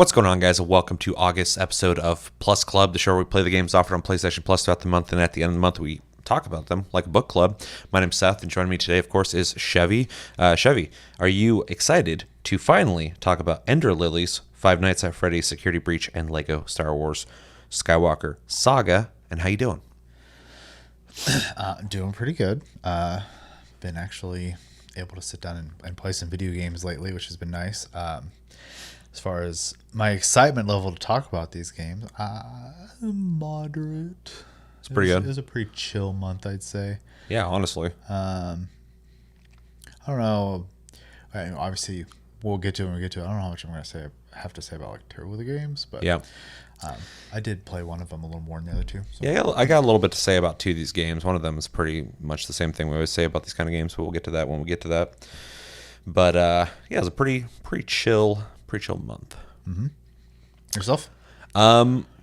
What's going on, guys? Welcome to August's episode of Plus Club, the show where we play the games offered on PlayStation Plus throughout the month, and at the end of the month, we talk about them like a book club. My name's Seth, and joining me today, of course, is Chevy. Chevy, are you excited to finally talk about Ender Lilies, Five Nights at Freddy's Security Breach, and Lego Star Wars Skywalker Saga? And how you doing? Doing pretty good. Been actually able to sit down and play some video games lately, which has been nice. As far as my excitement level to talk about these games, moderate. It's pretty good. It was a pretty chill month, I'd say. Yeah, honestly. I don't know. Obviously, we'll get to it when we get to it. I don't know how much I'm going to have to say about like two of the games, but Yeah. I did play one of them a little more than the other two. So. Yeah, I got a little bit to say about two of these games. One of them is pretty much the same thing we always say about these kind of games, but we'll get to that when we get to that. But yeah, it was a pretty chill month. Mm-hmm. Yourself?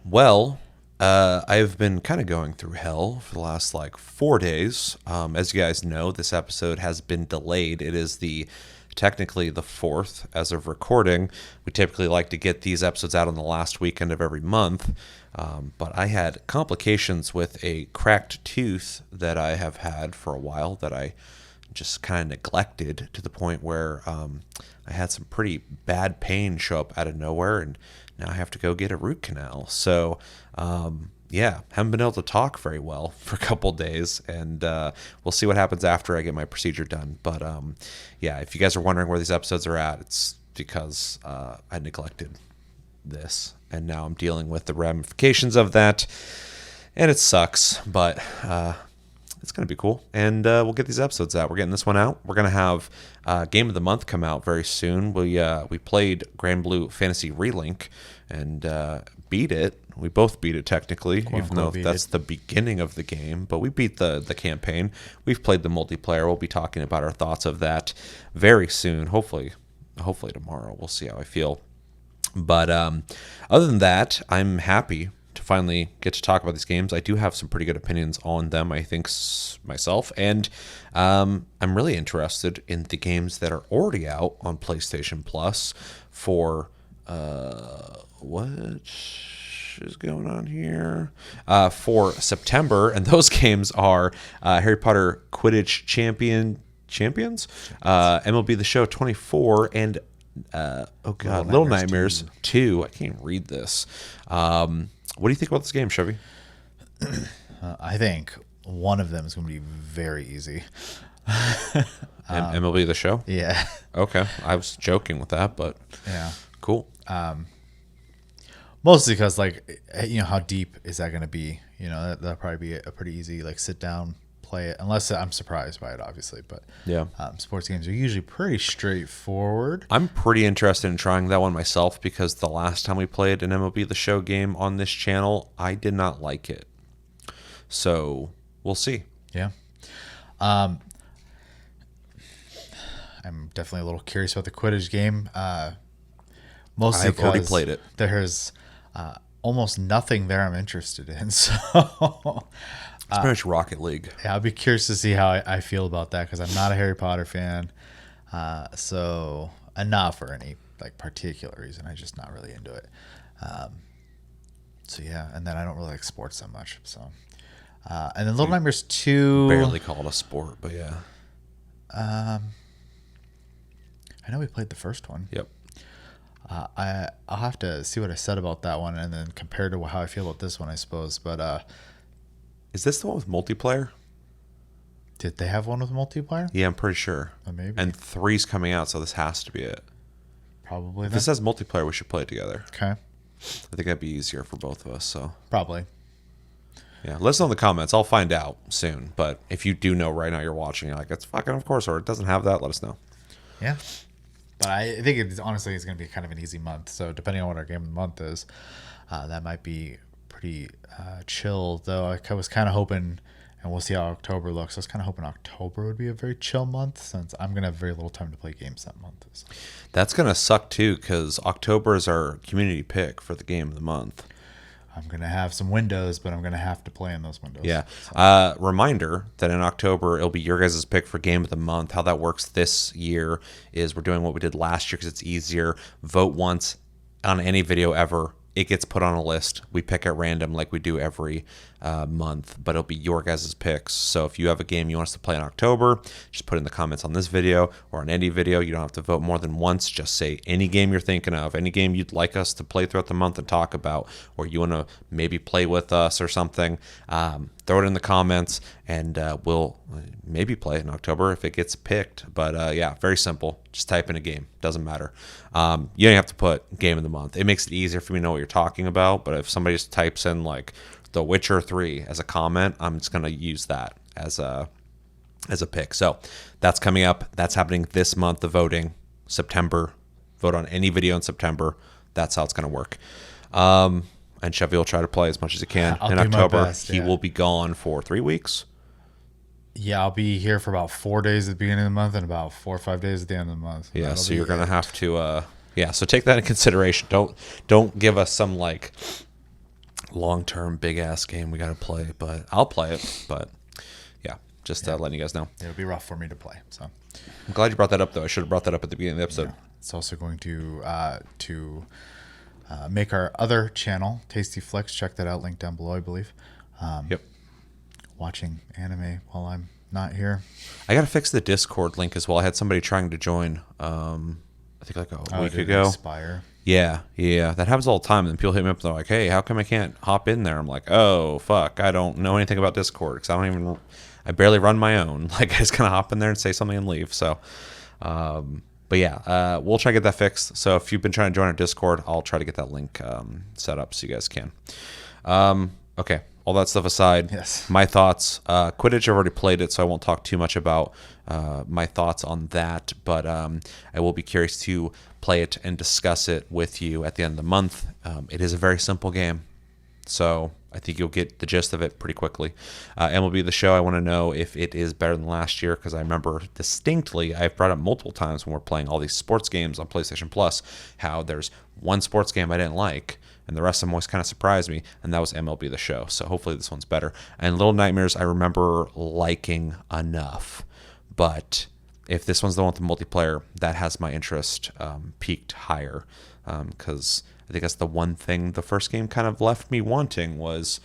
Well, I've been kind of going through hell for the last 4 days. As you guys know, this episode has been delayed. It is technically the 4th as of recording. We typically like to get these episodes out on the last weekend of every month. But I had complications with a cracked tooth that I have had for a while that I just kind of neglected to the point where I had some pretty bad pain show up out of nowhere, and now I have to go get a root canal. So, yeah, haven't been able to talk very well for a couple days, and we'll see what happens after I get my procedure done. But, yeah, if you guys are wondering where these episodes are at, it's because I neglected this, and now I'm dealing with the ramifications of that, and it sucks, but it's going to be cool, and we'll get these episodes out. We're getting this one out. We're going to have Game of the Month come out very soon. We played Grand Blue Fantasy Relink and beat it. We both beat it technically, even though that's the beginning of the game, but we beat the campaign. We've played the multiplayer. We'll be talking about our thoughts of that very soon, hopefully tomorrow. We'll see how I feel. But other than that, I'm happy to finally get to talk about these games. I do have some pretty good opinions on them, I think, myself, and I'm really interested in the games that are already out on PlayStation Plus for what is going on here for September, and those games are Harry Potter Quidditch Champions, MLB The Show 24, and Little Nightmares 2. I can't read this. What do you think about this game, Chevy? I think one of them is going to be very easy. MLB The Show? Yeah. Okay. I was joking with that, but Yeah. cool. Mostly because, how deep is that going to be? That'll probably be a pretty easy, sit down, play it. Unless I'm surprised by it, obviously. But Yeah. Sports games are usually pretty straightforward. I'm pretty interested in trying that one myself because the last time we played an MLB The Show game on this channel, I did not like it. So we'll see. Yeah. I'm definitely a little curious about the Quidditch game. Mostly I've already because played it. There's almost nothing there I'm interested in. So It's pretty much Rocket League. yeah, I'll be curious to see how I feel about that because I'm not a Harry Potter fan. And not for any particular reason. I'm just not really into it. So yeah, and then I don't really like sports that much. So and then Little Nightmares 2. Barely call it a sport, but yeah. I know we played the first one. Yep. I'll have to see what I said about that one and then compare to how I feel about this one, I suppose. But Is this the one with multiplayer? did they have one with multiplayer? Yeah, I'm pretty sure. Maybe. And 3's coming out, so this has to be it. Probably. If Then. this has multiplayer, we should play it together. Okay. I think that'd be easier for both of us. So Probably. yeah, let us know in the comments. I'll find out soon. But if you do know right now you're watching, you're like, it's fucking of course, or it doesn't have that, let us know. Yeah. But I think it's going to be kind of an easy month. So depending on what our game of the month is, that might be pretty chill. Though I was kind of hoping, and we'll see how October looks. I was kind of hoping October would be a very chill month since I'm going to have very little time to play games that month. So. That's going to suck too because October is our community pick for the game of the month. I'm going to have some windows, but I'm going to have to play in those windows. Yeah. So. Reminder that in October, it'll be your guys' pick for game of the month. How that works this year is we're doing what we did last year because it's easier. Vote once, on any video ever. It gets put on a list. We pick at random like we do every month, but it'll be your guys' picks. So if you have a game you want us to play in October, just put it in the comments on this video or on any video. You don't have to vote more than once. Just say any game you're thinking of, any game you'd like us to play throughout the month and talk about, or you want to maybe play with us or something. Throw it in the comments, and we'll maybe play it in October if it gets picked. But yeah, very simple. Just type in a game. Doesn't matter. You don't have to put game of the month. It makes it easier for me to know what you're talking about. But if somebody just types in like The Witcher 3 as a comment, I'm just going to use that as a pick. So that's coming up. That's happening this month, the voting, September. Vote on any video in September. That's how it's going to work. And Chevy will try to play as much as he can. I'll in do my October, best, he yeah. will be gone for 3 weeks. Yeah, I'll be here for about 4 days at the beginning of the month and about 4 or 5 days at the end of the month. Yeah, That'll so be you're going to it. have to yeah, so take that in consideration. Don't give us some like long-term big ass game we got to play, but I'll play it, but yeah, just letting you guys know. It'll be rough for me to play. So I'm glad you brought that up though. I should have brought that up at the beginning of the episode. it's also going to make our other channel, Tasty Flicks. Check that out. Link down below, I believe. Yep. Watching anime while I'm not here. I got to fix the Discord link as well. I had somebody trying to join I think like a week Did it ago. expire? Yeah, that happens all the time. And people hit me up and they're like, "Hey, how come I can't hop in there?" I'm like, "Oh, fuck, I don't know anything about Discord because I barely run my own. Like, I just kind of hop in there and say something and leave." So, but yeah, we'll try to get that fixed. So if you've been trying to join our Discord, I'll try to get that link set up so you guys can. Okay, all that stuff aside, Yes. my thoughts. Quidditch, I've already played it, so I won't talk too much about my thoughts on that. But I will be curious to play it and discuss it with you at the end of the month. It is a very simple game, so I think you'll get the gist of it pretty quickly. MLB The Show, I want to know if it is better than last year, because I remember distinctly, I've brought up multiple times when we're playing all these sports games on PlayStation Plus, how there's one sports game I didn't like, and the rest of them always kind of surprised me, and that was MLB The Show. So hopefully this one's better. And Little Nightmares, I remember liking enough, but if this one's the one with the multiplayer, that has my interest peaked higher, because I think that's the one thing the first game kind of left me wanting, was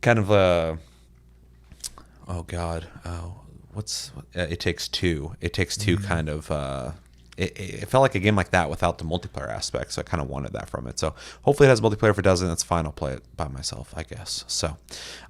kind of a, It Takes Two. It Takes Two kind of, it felt like a game like that without the multiplayer aspect, so I kind of wanted that from it. So hopefully it has multiplayer. If it doesn't, that's fine. I'll play it by myself, I guess. So,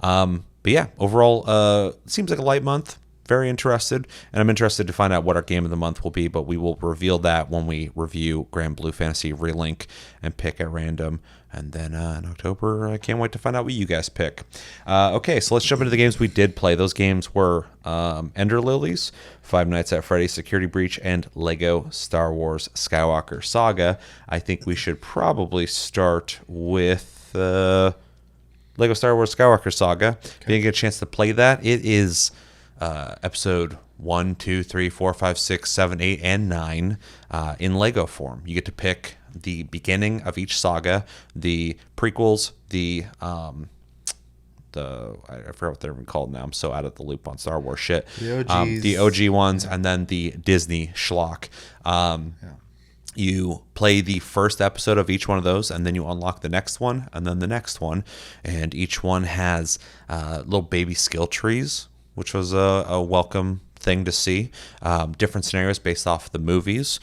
but yeah, overall, it seems like a light month. Very interested, and I'm interested to find out what our game of the month will be, but we will reveal that when we review Grand Blue Fantasy Relink and pick at random. And then in October, I can't wait to find out what you guys pick. Okay, so let's jump into the games we did play. Those games were Ender Lilies, Five Nights at Freddy's Security Breach, and Lego Star Wars Skywalker Saga. I think we should probably start with Lego Star Wars Skywalker Saga. If you didn't get a chance to play that, it is episode 1, 2, 3, 4, 5, 6, 7, 8, and 9 in Lego form. You get to pick the beginning of each saga, the prequels, I forgot what they're even called now. I'm so out of the loop on Star Wars shit. The OGs. The OG ones, and then the Disney schlock. You play the first episode of each one of those, and then you unlock the next one, and then the next one. And each one has little baby skill trees, which was a welcome thing to see. Different scenarios based off the movies.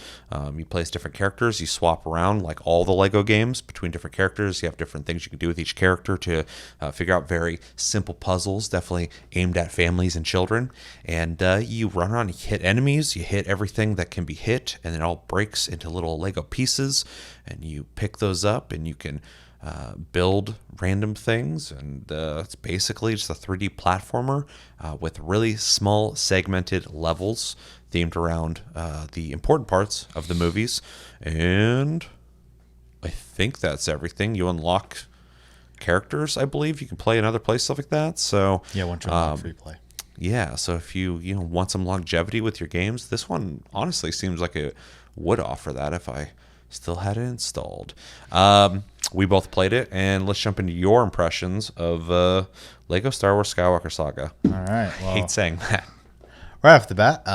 You play as different characters. You swap around, like all the Lego games, between different characters. You have different things you can do with each character to figure out very simple puzzles, definitely aimed at families and children. And you run around, you hit enemies, you hit everything that can be hit, and it all breaks into little Lego pieces, and you pick those up, and you can build random things, and it's basically just a 3D platformer with really small segmented levels themed around the important parts of the movies. And I think that's everything. You unlock characters, I believe. You can play in other places, stuff like that. So Yeah, one turn free play. yeah, so if you want some longevity with your games, this one honestly seems like it would offer that if I still had it installed. We both played it, and let's jump into your impressions of Lego Star Wars Skywalker Saga. All right. I Well, hate saying that. right off the bat,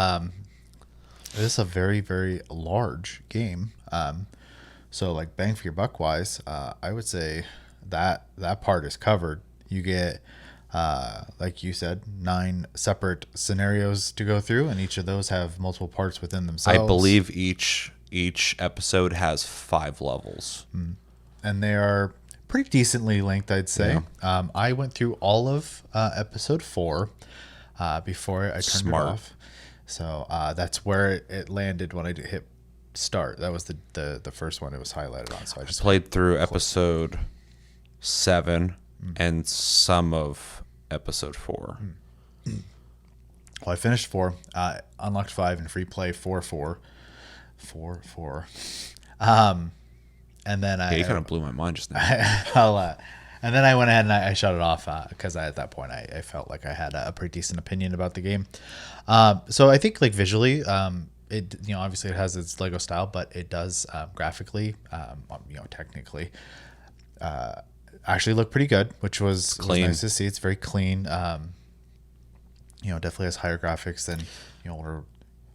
this is a very, very large game. So like bang for your buck wise, I would say that part is covered. You get like you said, 9 separate scenarios to go through, and each of those have multiple parts within I themselves. believe each episode has 5 levels. And they are pretty decently length, I'd say. I went through all of episode 4 before I turned Smart. it off. So that's where it landed when I hit start. That was the first one it was highlighted on. So I just Played through episode 7 and some of episode 4. well, I finished 4, unlocked 5, and free play 4. And then Yeah, you kind of blew my mind just now. and then I went ahead and I shut it off because at that point I felt like I had a pretty decent opinion about the game. So I think like visually, it obviously it has its Lego style, but it does graphically, technically, actually look pretty good, which was nice to see. It's very clean. Definitely has higher graphics than older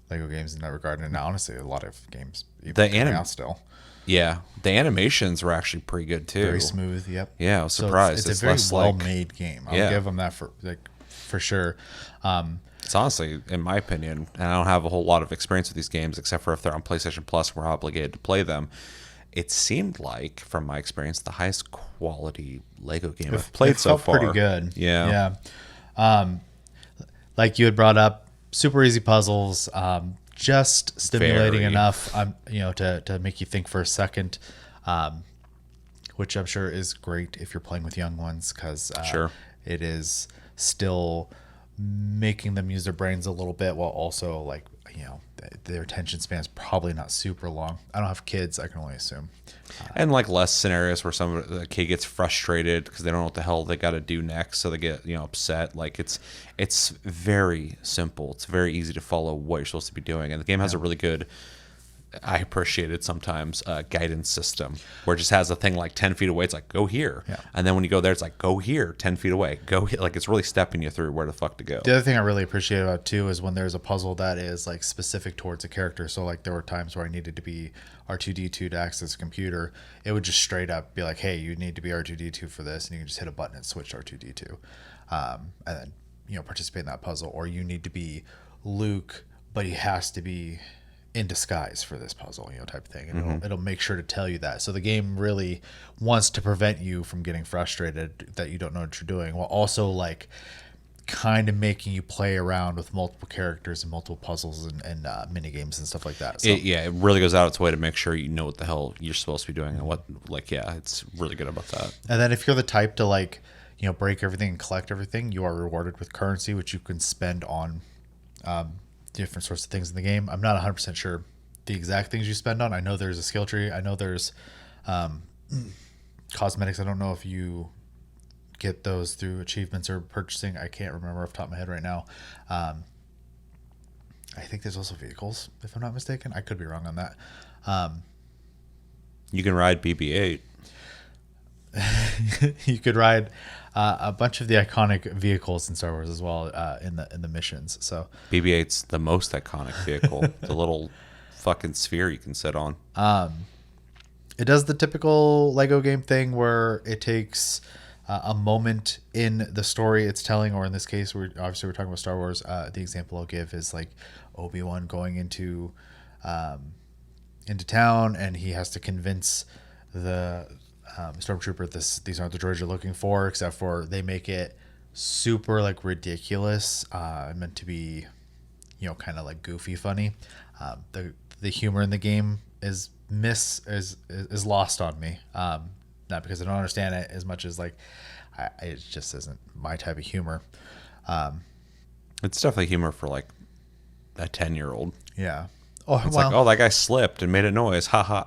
Lego games in that regard, and honestly, a lot of games even out still. Yeah, the animations were actually pretty good too. Very smooth. Yep. Yeah, I was surprised. So it's a very well-made game. I'll give them that for sure. It's honestly, in my opinion, and I don't have a whole lot of experience with these games except for if they're on PlayStation Plus, we're obligated to play them. It seemed like, from my experience, the highest quality Lego game I've played so far. Pretty good. Yeah. Like you had brought up, super easy puzzles. Just stimulating enough, to make you think for a second, which I'm sure is great if you're playing with young ones, because it is still making them use their brains a little bit while also their attention span is probably not super long. I don't have kids, I can only assume. And like less scenarios where the kid gets frustrated because they don't know what the hell they got to do next, so they get upset. Like it's very simple. It's very easy to follow what you're supposed to be doing, and the game has a really good. I appreciate it sometimes guidance system where it just has a thing like 10 feet away. It's like, go here. Yeah. And then when you go there, it's like, go here 10 feet away. Go here. Like it's really stepping you through where the fuck to go. The other thing I really appreciate about too is when there's a puzzle that is like specific towards a character. So like there were times where I needed to be R2D2 to access a computer. It would just straight up be like, hey, you need to be R2D2 for this. And you can just hit a button and switch R2D2. And then, participate in that puzzle. Or you need to be Luke, but he has to be in disguise for this puzzle, type of thing. And it'll make sure to tell you that. So the game really wants to prevent you from getting frustrated that you don't know what you're doing, while also like kind of making you play around with multiple characters and multiple puzzles and mini games and stuff like that. So, it really goes out its way to make sure you know what the hell you're supposed to be doing and what, it's really good about that. And then if you're the type to break everything and collect everything, you are rewarded with currency, which you can spend on different sorts of things in the game. I'm not 100% sure the exact things you spend on. I know there's a skill tree. I know there's cosmetics. I don't know if you get those through achievements or purchasing. I can't remember off the top of my head right now. I think there's also vehicles, if I'm not mistaken. I could be wrong on that. You can ride BB-8. You could ride a bunch of the iconic vehicles in Star Wars as well in the missions. So BB-8's the most iconic vehicle. The little fucking sphere you can sit on. It does the typical Lego game thing where it takes a moment in the story it's telling, or in this case, we're talking about Star Wars. The example I'll give is like Obi-Wan going into town, and he has to convince the stormtrooper these aren't the droids you're looking for, except for they make it super like ridiculous, meant to be kind of like goofy funny. The humor in the game is lost on me, not because I don't understand it as much as like it just isn't my type of humor. It's definitely humor for like a 10-year-old. Yeah. It's like, oh, that guy slipped and made a noise, haha.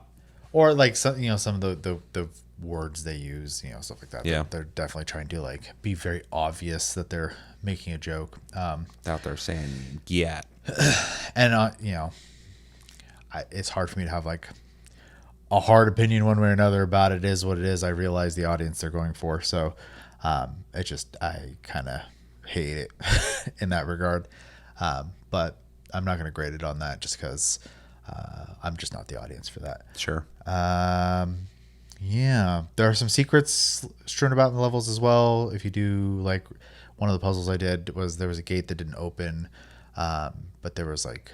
Or like some some of the words they use, stuff like that. Yeah. They're definitely trying to like be very obvious that they're making a joke. Out there saying yeah. And it's hard for me to have like a hard opinion one way or another about it. It is what it is. I realize the audience they're going for, so I kind of hate it in that regard. But I'm not going to grade it on that just because I'm just not the audience for that. Sure. Yeah, there are some secrets strewn about in the levels as well. If you do like one of the puzzles I did was there was a gate that didn't open, but there was like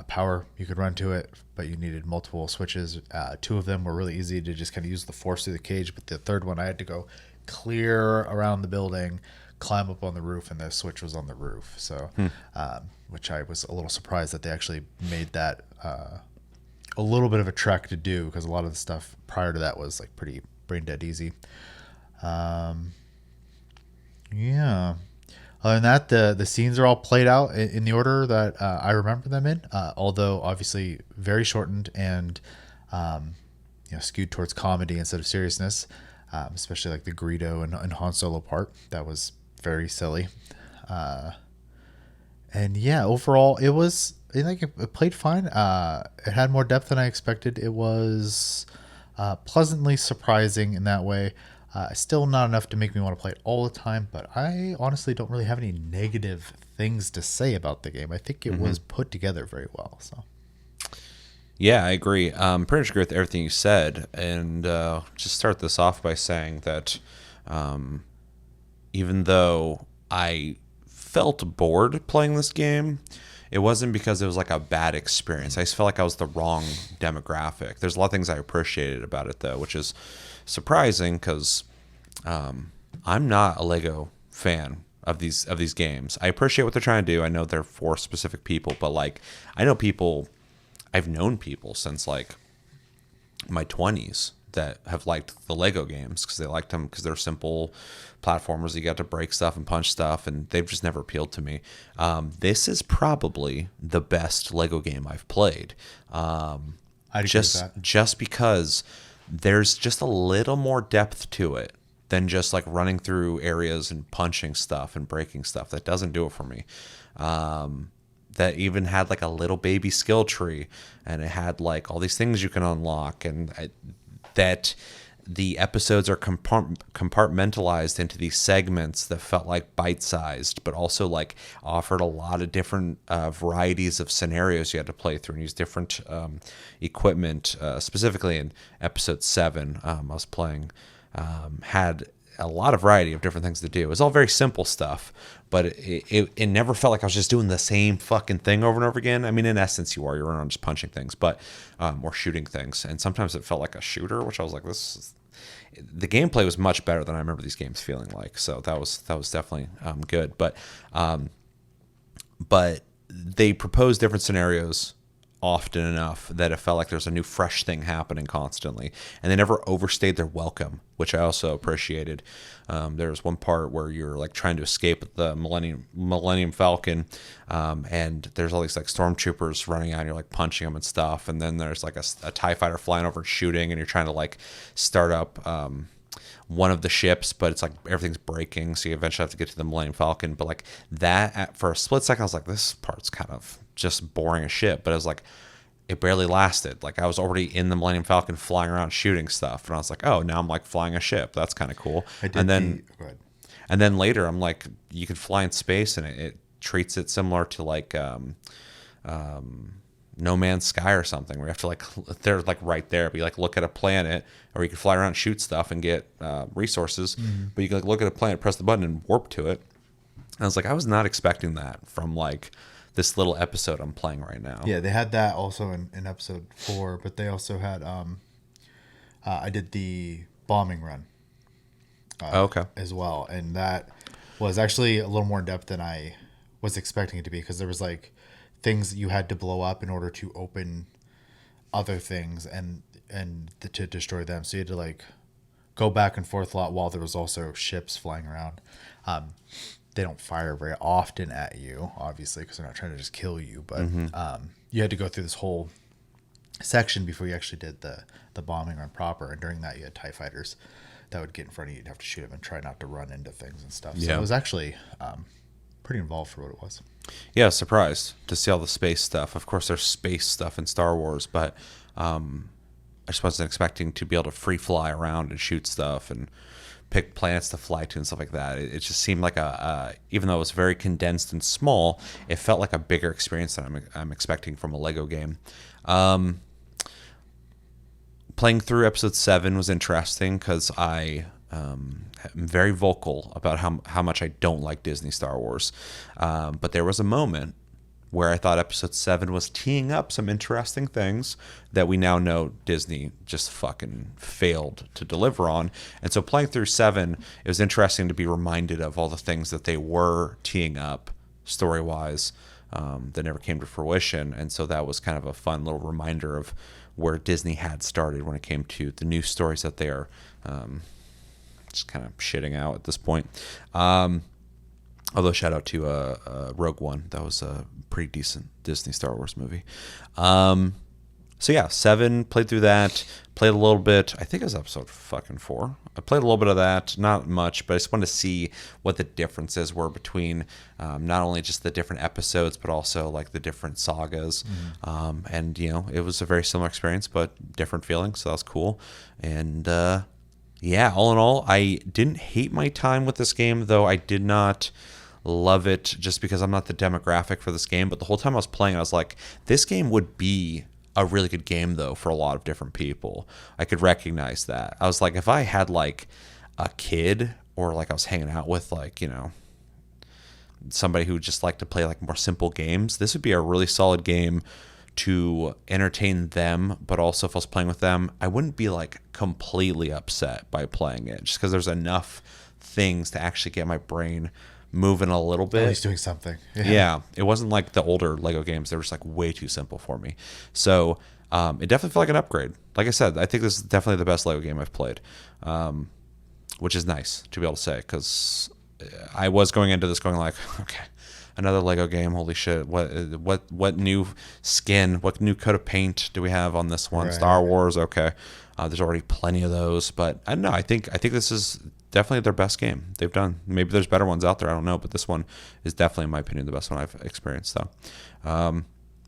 power you could run to it, but you needed multiple switches. Two of them were really easy to just kind of use the force through the cage, but the third one I had to go clear around the building, climb up on the roof, and the switch was on the roof. So, which I was a little surprised that they actually made that a little bit of a trek to do, because a lot of the stuff prior to that was like pretty brain dead easy. Yeah. Other than that, the scenes are all played out in the order that I remember them in, although obviously very shortened and skewed towards comedy instead of seriousness, especially like the Greedo and Han Solo part. That was very silly. And yeah, overall, it played fine. It had more depth than I expected. It was pleasantly surprising in that way. Still not enough to make me want to play it all the time, but I honestly don't really have any negative things to say about the game. I think it was put together very well. So, Yeah, I agree. Pretty much agree with everything you said. And just start this off by saying that even though I felt bored playing this game, it wasn't because it was like a bad experience. I just felt like I was the wrong demographic. There's a lot of things I appreciated about it, though, which is surprising because I'm not a Lego fan of these games. I appreciate what they're trying to do. I know they're for specific people, but like I've known people since like my 20s that have liked the Lego games because they liked them because they're simple platformers. You got to break stuff and punch stuff, and they've just never appealed to me. This is probably the best Lego game I've played. I'd agree with that. Just because there's just a little more depth to it than just like running through areas and punching stuff and breaking stuff. That doesn't do it for me. That even had like a little baby skill tree, and it had like all these things you can unlock, and that the episodes are compartmentalized into these segments that felt like bite-sized, but also like offered a lot of different varieties of scenarios you had to play through and use different equipment. Specifically in episode 7, I was playing, had a lot of variety of different things to do. It was all very simple stuff, but it never felt like I was just doing the same fucking thing over and over again. I mean, in essence, you're around just punching things, but or shooting things. And sometimes it felt like a shooter, which I was like, the gameplay was much better than I remember these games feeling like. So that was definitely good. But they proposed different scenarios often enough that it felt like there's a new fresh thing happening constantly, and they never overstayed their welcome, which I also appreciated. There was one part where you're like trying to escape the Millennium Falcon, and there's all these like stormtroopers running out and you're like punching them and stuff, and then there's like a TIE fighter flying over and shooting, and you're trying to like start up one of the ships, but it's like everything's breaking, so you eventually have to get to the Millennium Falcon. But like that, for a split second, I was like, this part's kind of just boring as shit. But it was like, it barely lasted. Like I was already in the Millennium Falcon flying around shooting stuff, and I was like, oh, now I'm like flying a ship. That's kind of cool. And then later I'm like, you can fly in space, and it treats it similar to like No Man's Sky or something, where you have to like, they're like right there, but you like look at a planet, or you can fly around and shoot stuff and get resources, but you can like look at a planet, press the button, and warp to it. And I was like, I was not expecting that from like this little episode I'm playing right now. Yeah, they had that also in episode 4, but they also had I did the bombing run as well, and that was actually a little more in depth than I was expecting it to be, because there was like things you had to blow up in order to open other things and to destroy them. So you had to like go back and forth a lot, while there was also ships flying around. They don't fire very often at you, obviously, because they're not trying to just kill you. But you had to go through this whole section before you actually did the bombing run proper. And during that, you had TIE fighters that would get in front of you. You'd have to shoot them and try not to run into things and stuff. So it was actually pretty involved for what it was. Yeah, surprised to see all the space stuff. Of course, there's space stuff in Star Wars, but I just wasn't expecting to be able to free fly around and shoot stuff and pick planets to fly to and stuff like that. It just seemed like even though it was very condensed and small, it felt like a bigger experience than I'm expecting from a Lego game. Playing through episode 7 was interesting because I am very vocal about how much I don't like Disney Star Wars. But there was a moment where I thought episode 7 was teeing up some interesting things that we now know Disney just fucking failed to deliver on. And so playing through 7, it was interesting to be reminded of all the things that they were teeing up story-wise that never came to fruition. And so that was kind of a fun little reminder of where Disney had started when it came to the new stories that they are just kind of shitting out at this point. Although shout out to Rogue One. That was a pretty decent Disney Star Wars movie. So yeah, 7, played through that, played a little bit, I think it was episode fucking 4. I played a little bit of that, not much, but I just wanted to see what the differences were between not only just the different episodes, but also like the different sagas. And, you know, it was a very similar experience, but different feelings, so that was cool. And yeah, all in all, I didn't hate my time with this game, though I did not love it just because I'm not the demographic for this game. But the whole time I was playing, I was like, this game would be a really good game, though, for a lot of different people. I could recognize that. I was like, if I had like a kid or like I was hanging out with like, you know, somebody who just liked to play like more simple games, this would be a really solid game to entertain them. But also if I was playing with them, I wouldn't be like completely upset by playing it just because there's enough things to actually get my brain moving a little bit. At least doing something. Yeah, it wasn't like the older Lego games. They were just like way too simple for me. So it definitely felt like an upgrade. Like I said, I think this is definitely the best Lego game I've played, which is nice to be able to say because I was going into this going like, okay, another Lego game. Holy shit! What new skin? What new coat of paint do we have on this one? Right. Star Wars. Okay, there's already plenty of those, but I don't know. I think this is definitely their best game they've done. Maybe there's better ones out there. I don't know, but this one is definitely, in my opinion, the best one I've experienced. So,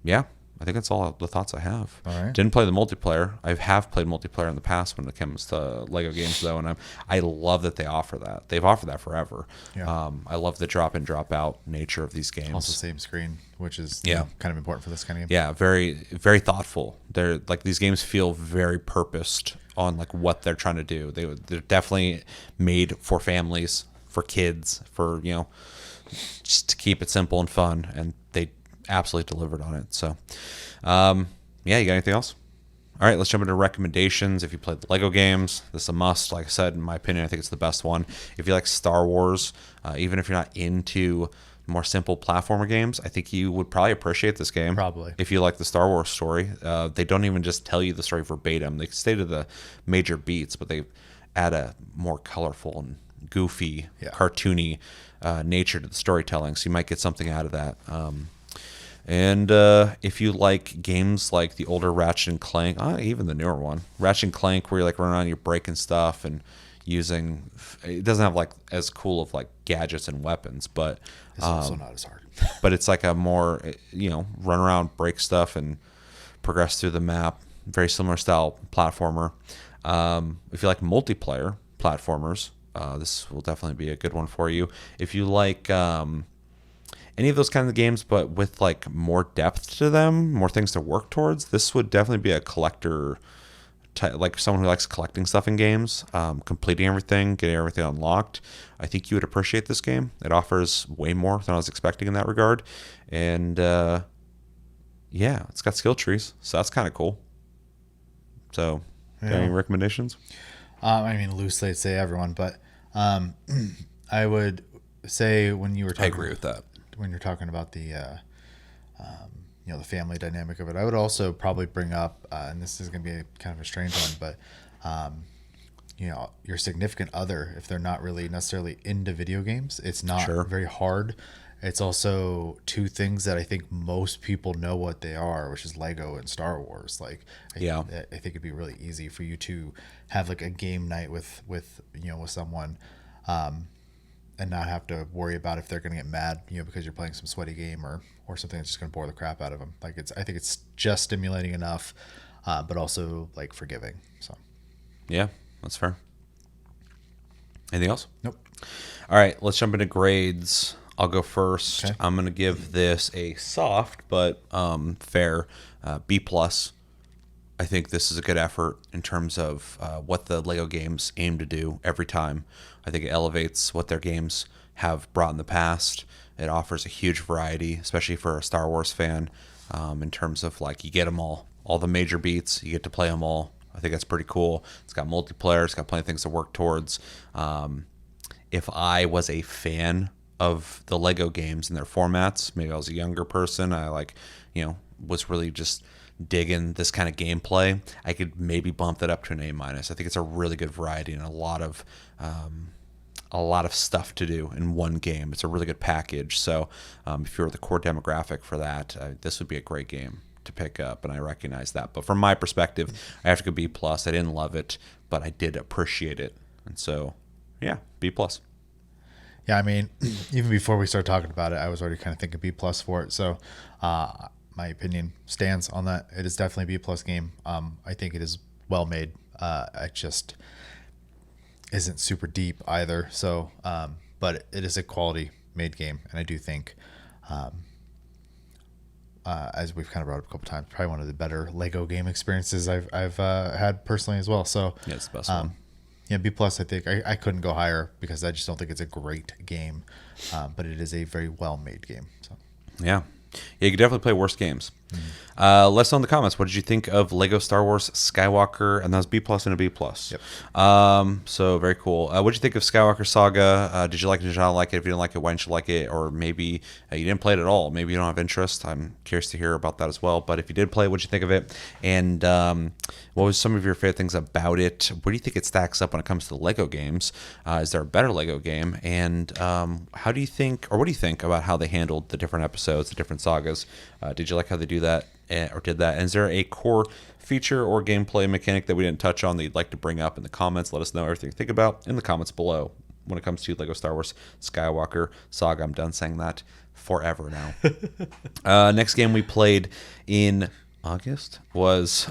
yeah. I think that's all the thoughts I have. All right. Didn't play the multiplayer. I have played multiplayer in the past when it comes to Lego games, though, and I love that they offer that. They've offered that forever. Yeah. I love the drop in, drop out nature of these games. Also, same screen, which is kind of important for this kind of game. Yeah, very, very thoughtful. They're like these games feel very purposed on like what they're trying to do. They're definitely made for families, for kids, for just to keep it simple and fun, and they absolutely delivered on it. So yeah, you got anything else? All right, let's jump into recommendations. If you played the Lego games, this is a must. Like I said, in my opinion, I think it's the best one. If you like Star Wars, even if you're not into more simple platformer games, I think you would probably appreciate this game. Probably. If you like the Star Wars story, they don't even just tell you the story verbatim. They stay to the major beats, but they add a more colorful and goofy, cartoony nature to the storytelling. So you might get something out of that. And if you like games like the older Ratchet and Clank, even the newer one, Ratchet and Clank, where you're like running around, you're breaking stuff and using, it doesn't have like as cool of like gadgets and weapons, but it's also not as hard. But it's like a more, run around, break stuff, and progress through the map. Very similar style platformer. If you like multiplayer platformers, this will definitely be a good one for you. If you like any of those kinds of games, but with like more depth to them, more things to work towards, this would definitely be a collector, like someone who likes collecting stuff in games, completing everything, getting everything unlocked. I think you would appreciate this game. It offers way more than I was expecting in that regard. And yeah, it's got skill trees, so that's kind of cool. So, any recommendations? I mean, loosely I'd say everyone, but I would say when you were talking, I agree with that. When you're talking about the the family dynamic of it, I would also probably bring up, and this is going to be kind of a strange one, but your significant other, if they're not really necessarily into video games, it's not very hard. It's also two things that I think most people know what they are, which is Lego and Star Wars. Like, I think it'd be really easy for you to have like a game night with someone, and not have to worry about if they're going to get mad, because you're playing some sweaty game or something that's just going to bore the crap out of them. Like, I think it's just stimulating enough, but also like forgiving. So, yeah, that's fair. Anything else? Nope. All right, let's jump into grades. I'll go first. Okay. I'm going to give this a soft but fair B plus. I think this is a good effort in terms of what the Lego games aim to do every time. I think it elevates what their games have brought in the past. It offers a huge variety, especially for a Star Wars fan, in terms of like you get them all the major beats, you get to play them all. I think that's pretty cool. It's got multiplayer, it's got plenty of things to work towards. If I was a fan of the Lego games and their formats, maybe I was a younger person, I was really just digging this kind of gameplay, I could maybe bump that up to an A minus. I think it's a really good variety and a lot of stuff to do in one game. It's a really good package. So if you're the core demographic for that, this would be a great game to pick up, and I recognize that. But from my perspective, I have to go B plus. I didn't love it, but I did appreciate it, and so yeah, B plus. Yeah, I mean, even before we started talking about it, I was already kind of thinking B plus for it. So my opinion stands on that. It is definitely a B plus game. I think it is well made. It just isn't super deep either. So, but it is a quality made game, and I do think, as we've kind of brought up a couple times, probably one of the better Lego game experiences I've had personally as well. So Yeah, it's the best one. yeah, B plus. I think I couldn't go higher because I just don't think it's a great game, but it is a very well made game. So Yeah, you could definitely play worse games. Let us know in the comments. What did you think of Lego Star Wars Skywalker? And that was B plus and a B plus. Yep. So very cool. What did you think of Skywalker Saga? Did you like it? Did you not like it? If you didn't like it, why didn't you like it? Or maybe you didn't play it at all. Maybe you don't have interest. I'm curious to hear about that as well. But if you did play, what did you think of it? And what was some of your favorite things about it? Where do you think it stacks up when it comes to the Lego games? Is there a better Lego game? And how do you think, or what do you think about how they handled the different episodes, the different sagas? Did you like how they do that or did that? And is there a core feature or gameplay mechanic that we didn't touch on that you'd like to bring up in the comments? Let us know everything you think about in the comments below when it comes to Lego Star Wars Skywalker Saga. I'm done saying that forever now. Next game we played in August was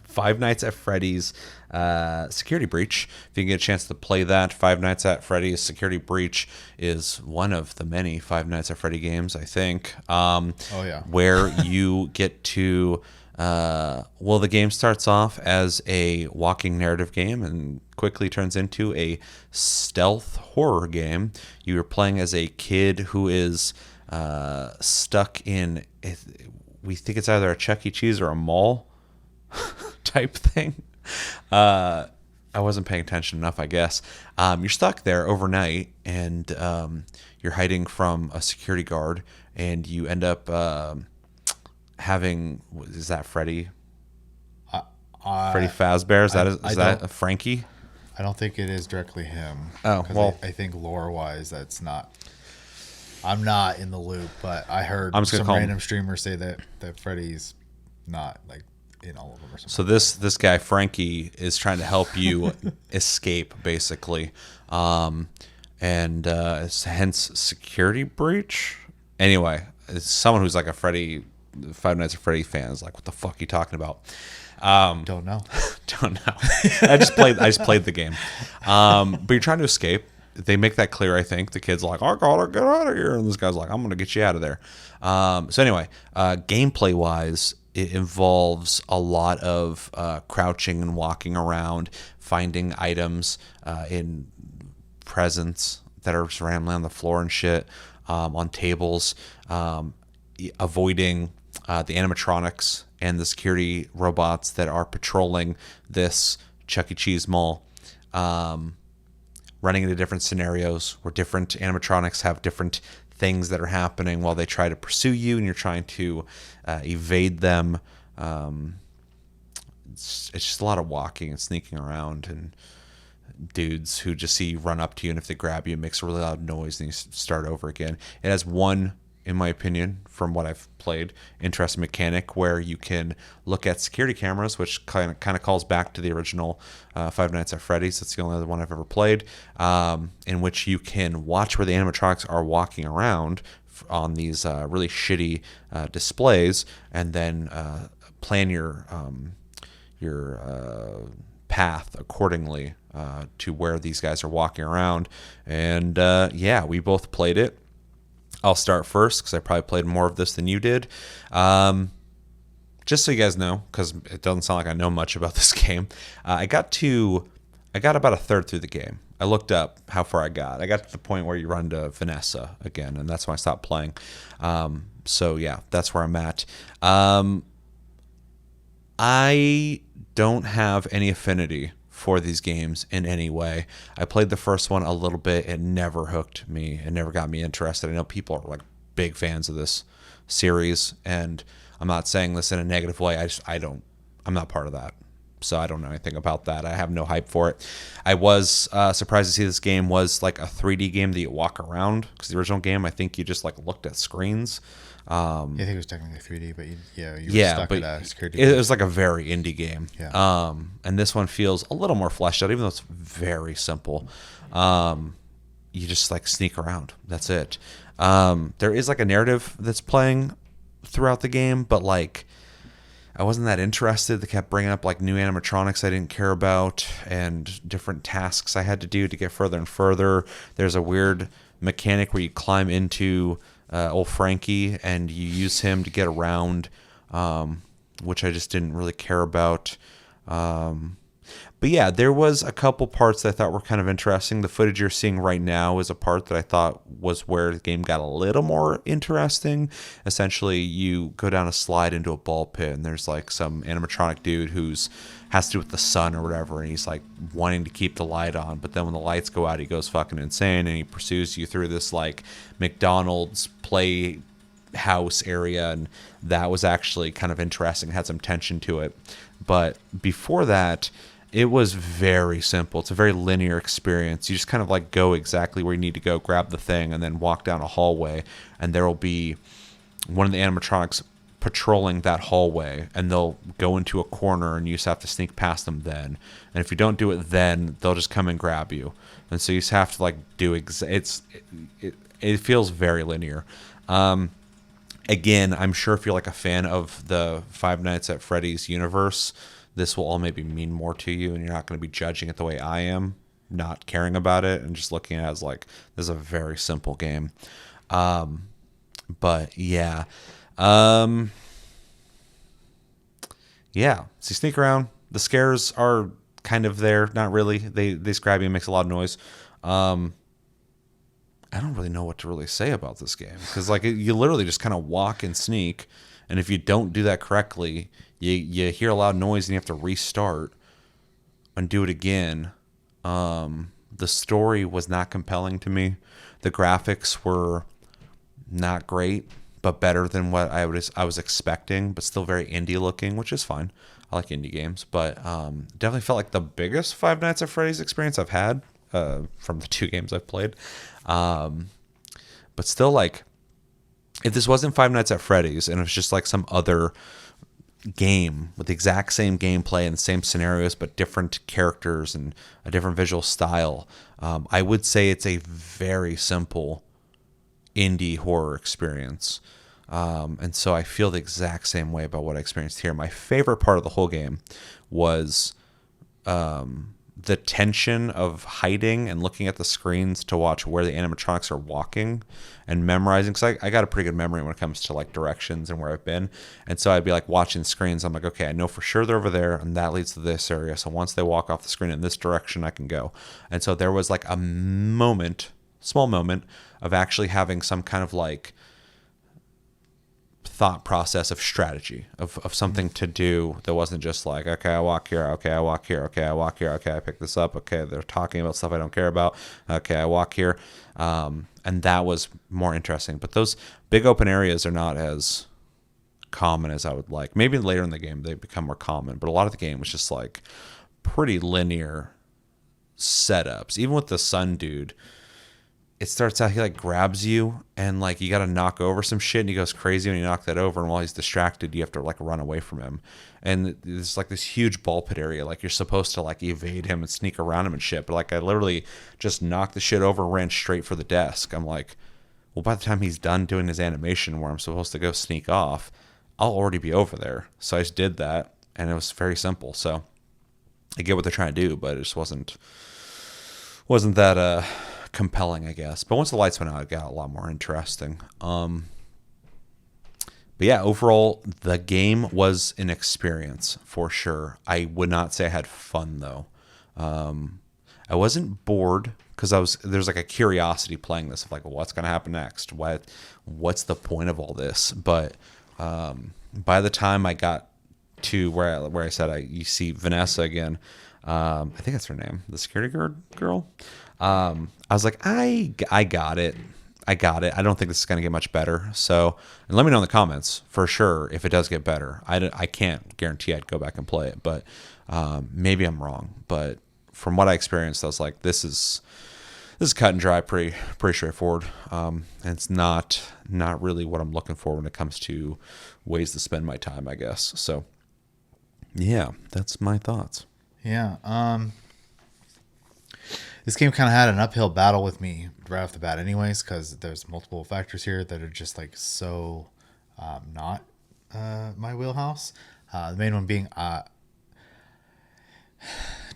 Five Nights at Freddy's Security Breach. If you can get a chance to play that, Five Nights at Freddy's Security Breach is one of the many Five Nights at Freddy games, I think. Oh yeah. Where you get to the game starts off as a walking narrative game and quickly turns into a stealth horror game. You are playing as a kid who is stuck in, we think it's either a Chuck E. Cheese or a mall type thing. I wasn't paying attention enough, I guess. You're stuck there overnight, and you're hiding from a security guard, and you end up having, is that Freddy? Freddy Fazbear? Is that a Frankie? I don't think it is directly him. Oh, 'cause well. I think lore-wise, that's not. I'm not in the loop, but I heard I'm just gonna some call him- random streamers say that Freddy's not like in all of them or something. So this guy Frankie is trying to help you escape, basically, and it's hence security breach. Anyway, it's someone who's like a Five Nights at Freddy fan is like, what the fuck are you talking about? Don't know. Don't know. I just played the game. But you're trying to escape. They make that clear, I think. The kid's like, I gotta get out of here. And this guy's like, I'm gonna get you out of there. So anyway, gameplay wise, it involves a lot of crouching and walking around, finding items in presents that are just randomly on the floor and shit, on tables, avoiding the animatronics and the security robots that are patrolling this Chuck E. Cheese mall, running into different scenarios where different animatronics have different things that are happening while they try to pursue you, and you're trying to evade them. It's just a lot of walking and sneaking around, and dudes who just see you run up to you, and if they grab you, it makes a really loud noise, and you start over again. It has one, in my opinion, from what I've played, interesting mechanic where you can look at security cameras, which kind of calls back to the original Five Nights at Freddy's. That's the only other one I've ever played, in which you can watch where the animatronics are walking around on these really shitty displays, and then plan your path accordingly to where these guys are walking around. And yeah, we both played it. I'll start first because I probably played more of this than you did. Just so you guys know, because it doesn't sound like I know much about this game, I got about a third through the game. I looked up how far I got. I got to the point where you run to Vanessa again, and that's when I stopped playing. So yeah, that's where I'm at. I don't have any affinity for these games in any way. I played the first one a little bit. It never hooked me. It never got me interested. I know people are like big fans of this series, and I'm not saying this in a negative way. I'm not part of that. So I don't know anything about that. I have no hype for it. I was surprised to see this game was like a 3D game that you walk around, because the original game, I think you just like looked at screens. I think it was technically 3D, but you were stuck at a security. It was like a very indie game. Yeah. And this one feels a little more fleshed out, even though it's very simple. You just like sneak around. That's it. There is like a narrative that's playing throughout the game, but like I wasn't that interested. They kept bringing up like new animatronics I didn't care about and different tasks I had to do to get further and further. There's a weird mechanic where you climb into old Frankie and you use him to get around, which I just didn't really care about. But yeah, there was a couple parts that I thought were kind of interesting. The footage you're seeing right now is a part that I thought was where the game got a little more interesting. Essentially, you go down a slide into a ball pit, and there's like some animatronic dude who's has to do with the sun or whatever, and he's like wanting to keep the light on, but then when the lights go out, he goes fucking insane, and he pursues you through this like McDonald's play house area, and that was actually kind of interesting, had some tension to it. But before that, it was very simple. It's a very linear experience. You just kind of like go exactly where you need to go, grab the thing, and then walk down a hallway, and there will be one of the animatronics patrolling that hallway, and they'll go into a corner, and you just have to sneak past them then. And if you don't do it then, they'll just come and grab you. And so you just have to like do it feels very linear. Again, I'm sure if you're like a fan of the Five Nights at Freddy's universe, this will all maybe mean more to you, and you're not going to be judging it the way I am, not caring about it and just looking at it as like, this is a very simple game. But yeah. Yeah, so you sneak around. The scares are kind of there, not really. They grab you and makes a lot of noise. I don't really know what to really say about this game, because like you literally just kind of walk and sneak, and if you don't do that correctly, you hear a loud noise and you have to restart and do it again. The story was not compelling to me. The graphics were not great, but better than what I was expecting, but still very indie looking, which is fine. I like indie games, but definitely felt like the biggest Five Nights at Freddy's experience I've had from the two games I've played. But still, like, if this wasn't Five Nights at Freddy's and it was just like some other game with the exact same gameplay and the same scenarios but different characters and a different visual style, I would say it's a very simple indie horror experience. And so I feel the exact same way about what I experienced here. My favorite part of the whole game was the tension of hiding and looking at the screens to watch where the animatronics are walking and memorizing, because I got a pretty good memory when it comes to like directions and where I've been. And so I'd be like watching screens. I'm like, okay, I know for sure they're over there and that leads to this area. So once they walk off the screen in this direction, I can go. And so there was like a small moment of actually having some kind of like thought process of strategy of something to do that wasn't just like, okay, I walk here, okay, I walk here, okay, I walk here, okay, I pick this up, okay, they're talking about stuff I don't care about, okay, I walk here, and that was more interesting. But those big open areas are not as common as I would like. Maybe later in the game they become more common, but a lot of the game was just like pretty linear setups. Even with the sun dude, it starts out, he like grabs you and like you got to knock over some shit and he goes crazy when you knock that over, and while he's distracted you have to like run away from him, and there's like this huge ball pit area, like you're supposed to like evade him and sneak around him and shit, but like I literally just knocked the shit over and ran straight for the desk. I'm like, well, by the time he's done doing his animation where I'm supposed to go sneak off, I'll already be over there. So I just did that and it was very simple. So I get what they're trying to do, but it just wasn't that compelling, I guess. But once the lights went out, it got a lot more interesting. But yeah, overall, the game was an experience for sure. I would not say I had fun though. I wasn't bored because there's like a curiosity playing this of like, what's gonna happen next? What's the point of all this? But by the time I got to where I said you see Vanessa again, I think that's her name, the security guard girl. I was like, I got it. I got it. I don't think this is going to get much better. So, and let me know in the comments for sure if it does get better. I can't guarantee I'd go back and play it, but maybe I'm wrong. But from what I experienced, I was like, this is cut and dry, pretty straightforward. And it's not really what I'm looking for when it comes to ways to spend my time, I guess. So, yeah, that's my thoughts. Yeah. This game kind of had an uphill battle with me right off the bat, anyways, because there's multiple factors here that are just like so not my wheelhouse. The main one being to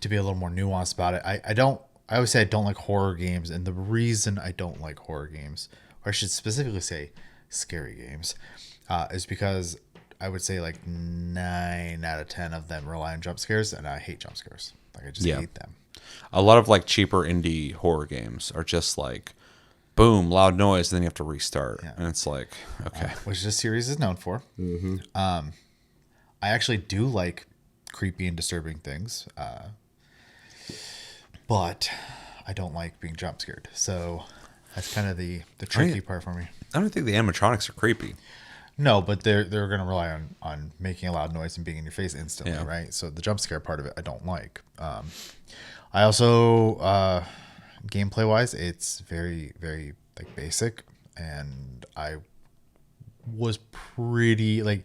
be a little more nuanced about it. I always say I don't like horror games, and the reason I don't like horror games, or I should specifically say scary games, is because I would say like 9 out of 10 of them rely on jump scares, and I hate jump scares. Like I just hate them. A lot of like cheaper indie horror games are just like, boom, loud noise, and then you have to restart, and it's like, okay, which this series is known for. Mm-hmm. I actually do like creepy and disturbing things, but I don't like being jump scared. So that's kind of the tricky part for me. I don't think the animatronics are creepy. No, but they're going to rely on making a loud noise and being in your face instantly, right? So the jump scare part of it, I don't like. I also, gameplay wise, it's very, very like basic, and I was pretty like,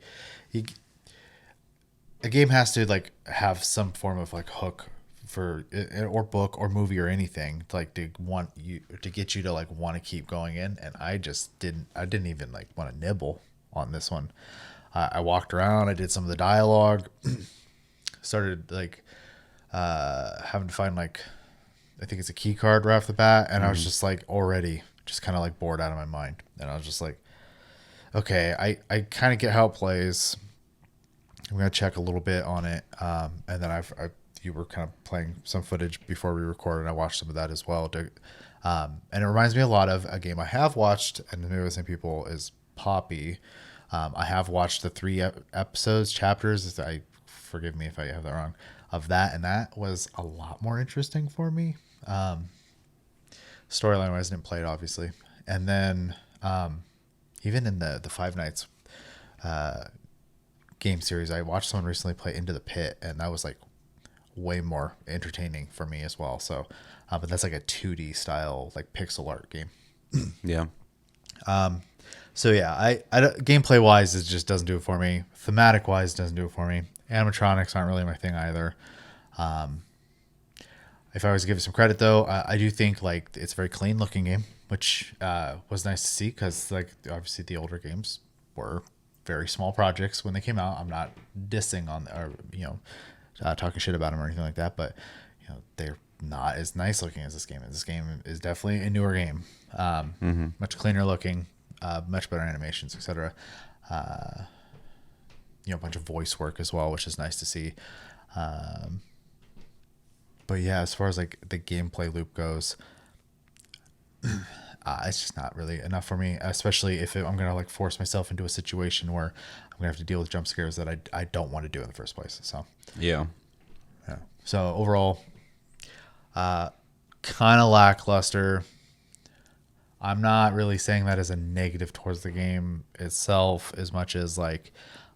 a game has to like have some form of like hook for or book or movie or anything to like to get you to like want to keep going in, and I didn't even like want to nibble on this one. I walked around, I did some of the dialogue, started like having to find like, I think it's a key card right off the bat, and I was just like already just kind of like bored out of my mind, and I was just like, okay, I kind of get how it plays. I'm gonna check a little bit on it, and then you were kind of playing some footage before we recorded, and I watched some of that as well. And it reminds me a lot of a game I have watched, and maybe the same people, is Poppy. I have watched the 3 episodes, chapters. Forgive me if I have that wrong. Of that, and that was a lot more interesting for me. Storyline wise, I didn't play it obviously, and then even in the Five Nights game series, I watched someone recently play Into the Pit, and that was like way more entertaining for me as well. So, but that's like a 2D style like pixel art game. Yeah. So yeah, I gameplay wise, it just doesn't do it for me. Thematic wise, doesn't do it for me. Animatronics aren't really my thing either. If I was to give it some credit though, I do think like it's a very clean looking game, which was nice to see, because like obviously the older games were very small projects when they came out. I'm not dissing on or talking shit about them or anything like that, but they're not as nice looking as this game is. This game is definitely a newer game, much cleaner looking, much better animations, etc. A bunch of voice work as well, which is nice to see. But yeah, as far as like the gameplay loop goes, it's just not really enough for me, especially if I'm going to like force myself into a situation where I'm going to have to deal with jump scares that I don't want to do in the first place. So, yeah. So overall, kind of lackluster. I'm not really saying that as a negative towards the game itself, as much as like,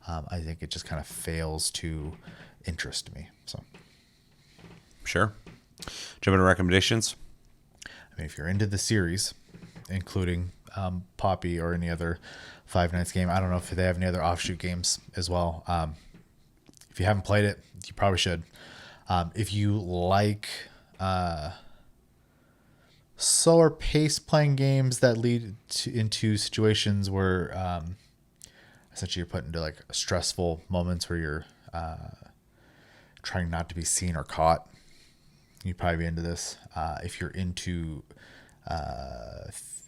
I think it just kind of fails to interest me. So, sure. Jump into recommendations. I mean, if you're into the series, including Poppy or any other Five Nights game, I don't know if they have any other offshoot games as well. If you haven't played it, you probably should. If you like slower pace playing games that lead into situations where essentially you're put into like stressful moments where you're trying not to be seen or caught, you'd probably be into this. If you're into,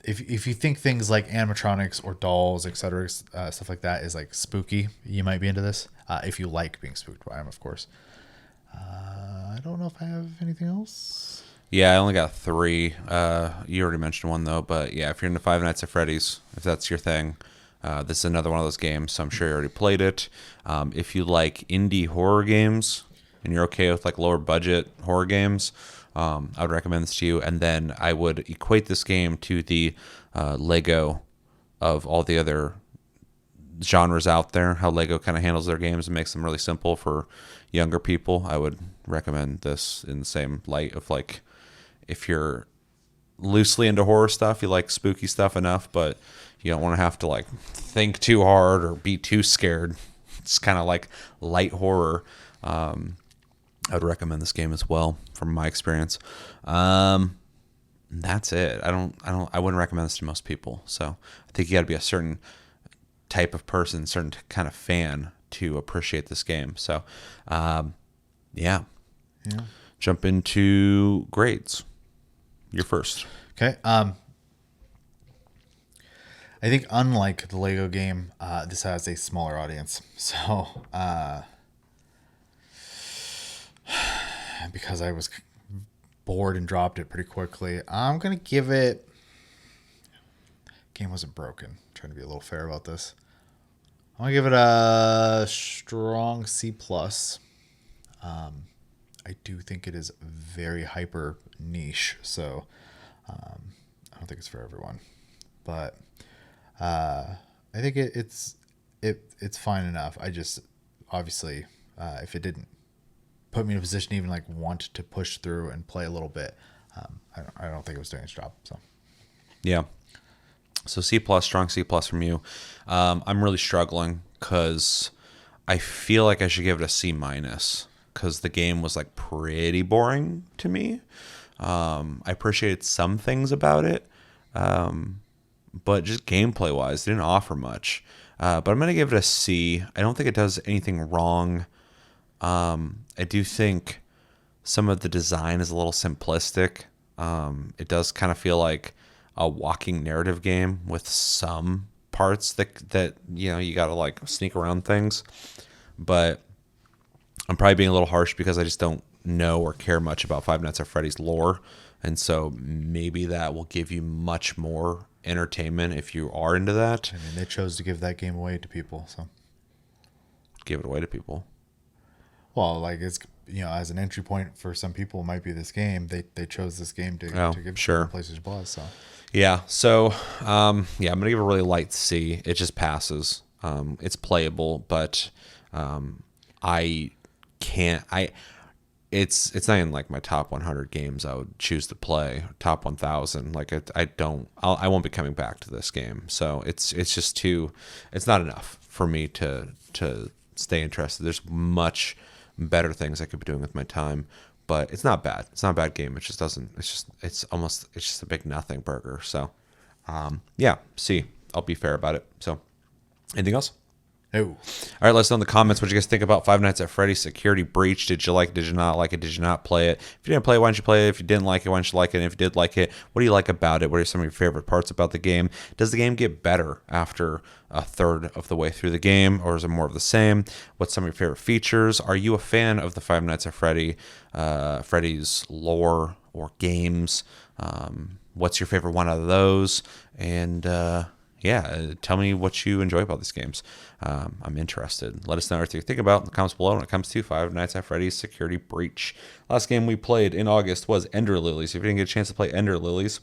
if you think things like animatronics or dolls, etc., stuff like that is like spooky, you might be into this. If you like being spooked by them, of course. I don't know if I have anything else. Yeah, I only got 3. You already mentioned one though, but yeah, if you're into Five Nights at Freddy's, if that's your thing, this is another one of those games. So I'm sure you already played it. If you like indie horror games and you're okay with like lower budget horror games, I would recommend this to you. And then I would equate this game to the Lego of all the other genres out there, how Lego kind of handles their games and makes them really simple for younger people. I would recommend this in the same light of like, if you're loosely into horror stuff, you like spooky stuff enough, but you don't want to have to like think too hard or be too scared. It's kind of like light horror. I would recommend this game as well from my experience. That's it. I wouldn't recommend this to most people. So I think you got to be a certain type of person, certain kind of fan to appreciate this game. So, yeah. Jump into grades. You're first. Okay. I think unlike the Lego game, this has a smaller audience. So, because I was bored and dropped it pretty quickly, I'm gonna give it. Game wasn't broken. I'm trying to be a little fair about this. I'm gonna give it a strong C plus. I do think it is very hyper niche, so I don't think it's for everyone. But I think it's fine enough. I just obviously if it didn't put me in a position to even like want to push through and play a little bit, I don't think it was doing its job. So yeah. So C plus, strong C plus from you. I'm really struggling because I feel like I should give it a C minus because the game was like pretty boring to me. I appreciated some things about it, but just gameplay wise, it didn't offer much. But I'm gonna give it a C. I don't think it does anything wrong. I do think some of the design is a little simplistic. It does kind of feel like a walking narrative game with some parts that you know you got to like sneak around things. But I'm probably being a little harsh because I just don't know or care much about Five Nights at Freddy's lore, and so maybe that will give you much more entertainment if you are into that. I mean, they chose to give that game away to people, so Give it away to people. well, like it's as an entry point for some people, it might be this game. They chose this game to give sure. PlayStation Plus. So Yeah. So, I'm gonna give it a really light C. It just passes. It's playable, but I can't. It's not in like my top 100 games I would choose to play. Top 1,000. Like I won't be coming back to this game. So it's just too. It's not enough for me to stay interested. There's much better things I could be doing with my time. But it's not bad. It's not a bad game. It just doesn't. It's just a big nothing burger. So, yeah. C. I'll be fair about it. So, anything else? no. All right. Let us know in the comments what you guys think about Five Nights at Freddy's Security Breach. Did you like it? Did you not like it? Did you not play it? If you didn't play it, why didn't you play it? If you didn't like it, why didn't you like it? And if you did like it, what do you like about it? What are some of your favorite parts about the game? Does the game get better after a third of the way through the game, or is it more of the same? What's some of your favorite features? Are you a fan of the Five Nights at Freddy's lore or games? What's your favorite one out of those? And tell me what you enjoy about these games. I'm interested. Let us know what you think about in the comments below when it comes to Five Nights at Freddy's Security Breach. Last game we played in August was Ender Lilies. If you didn't get a chance to play Ender Lilies,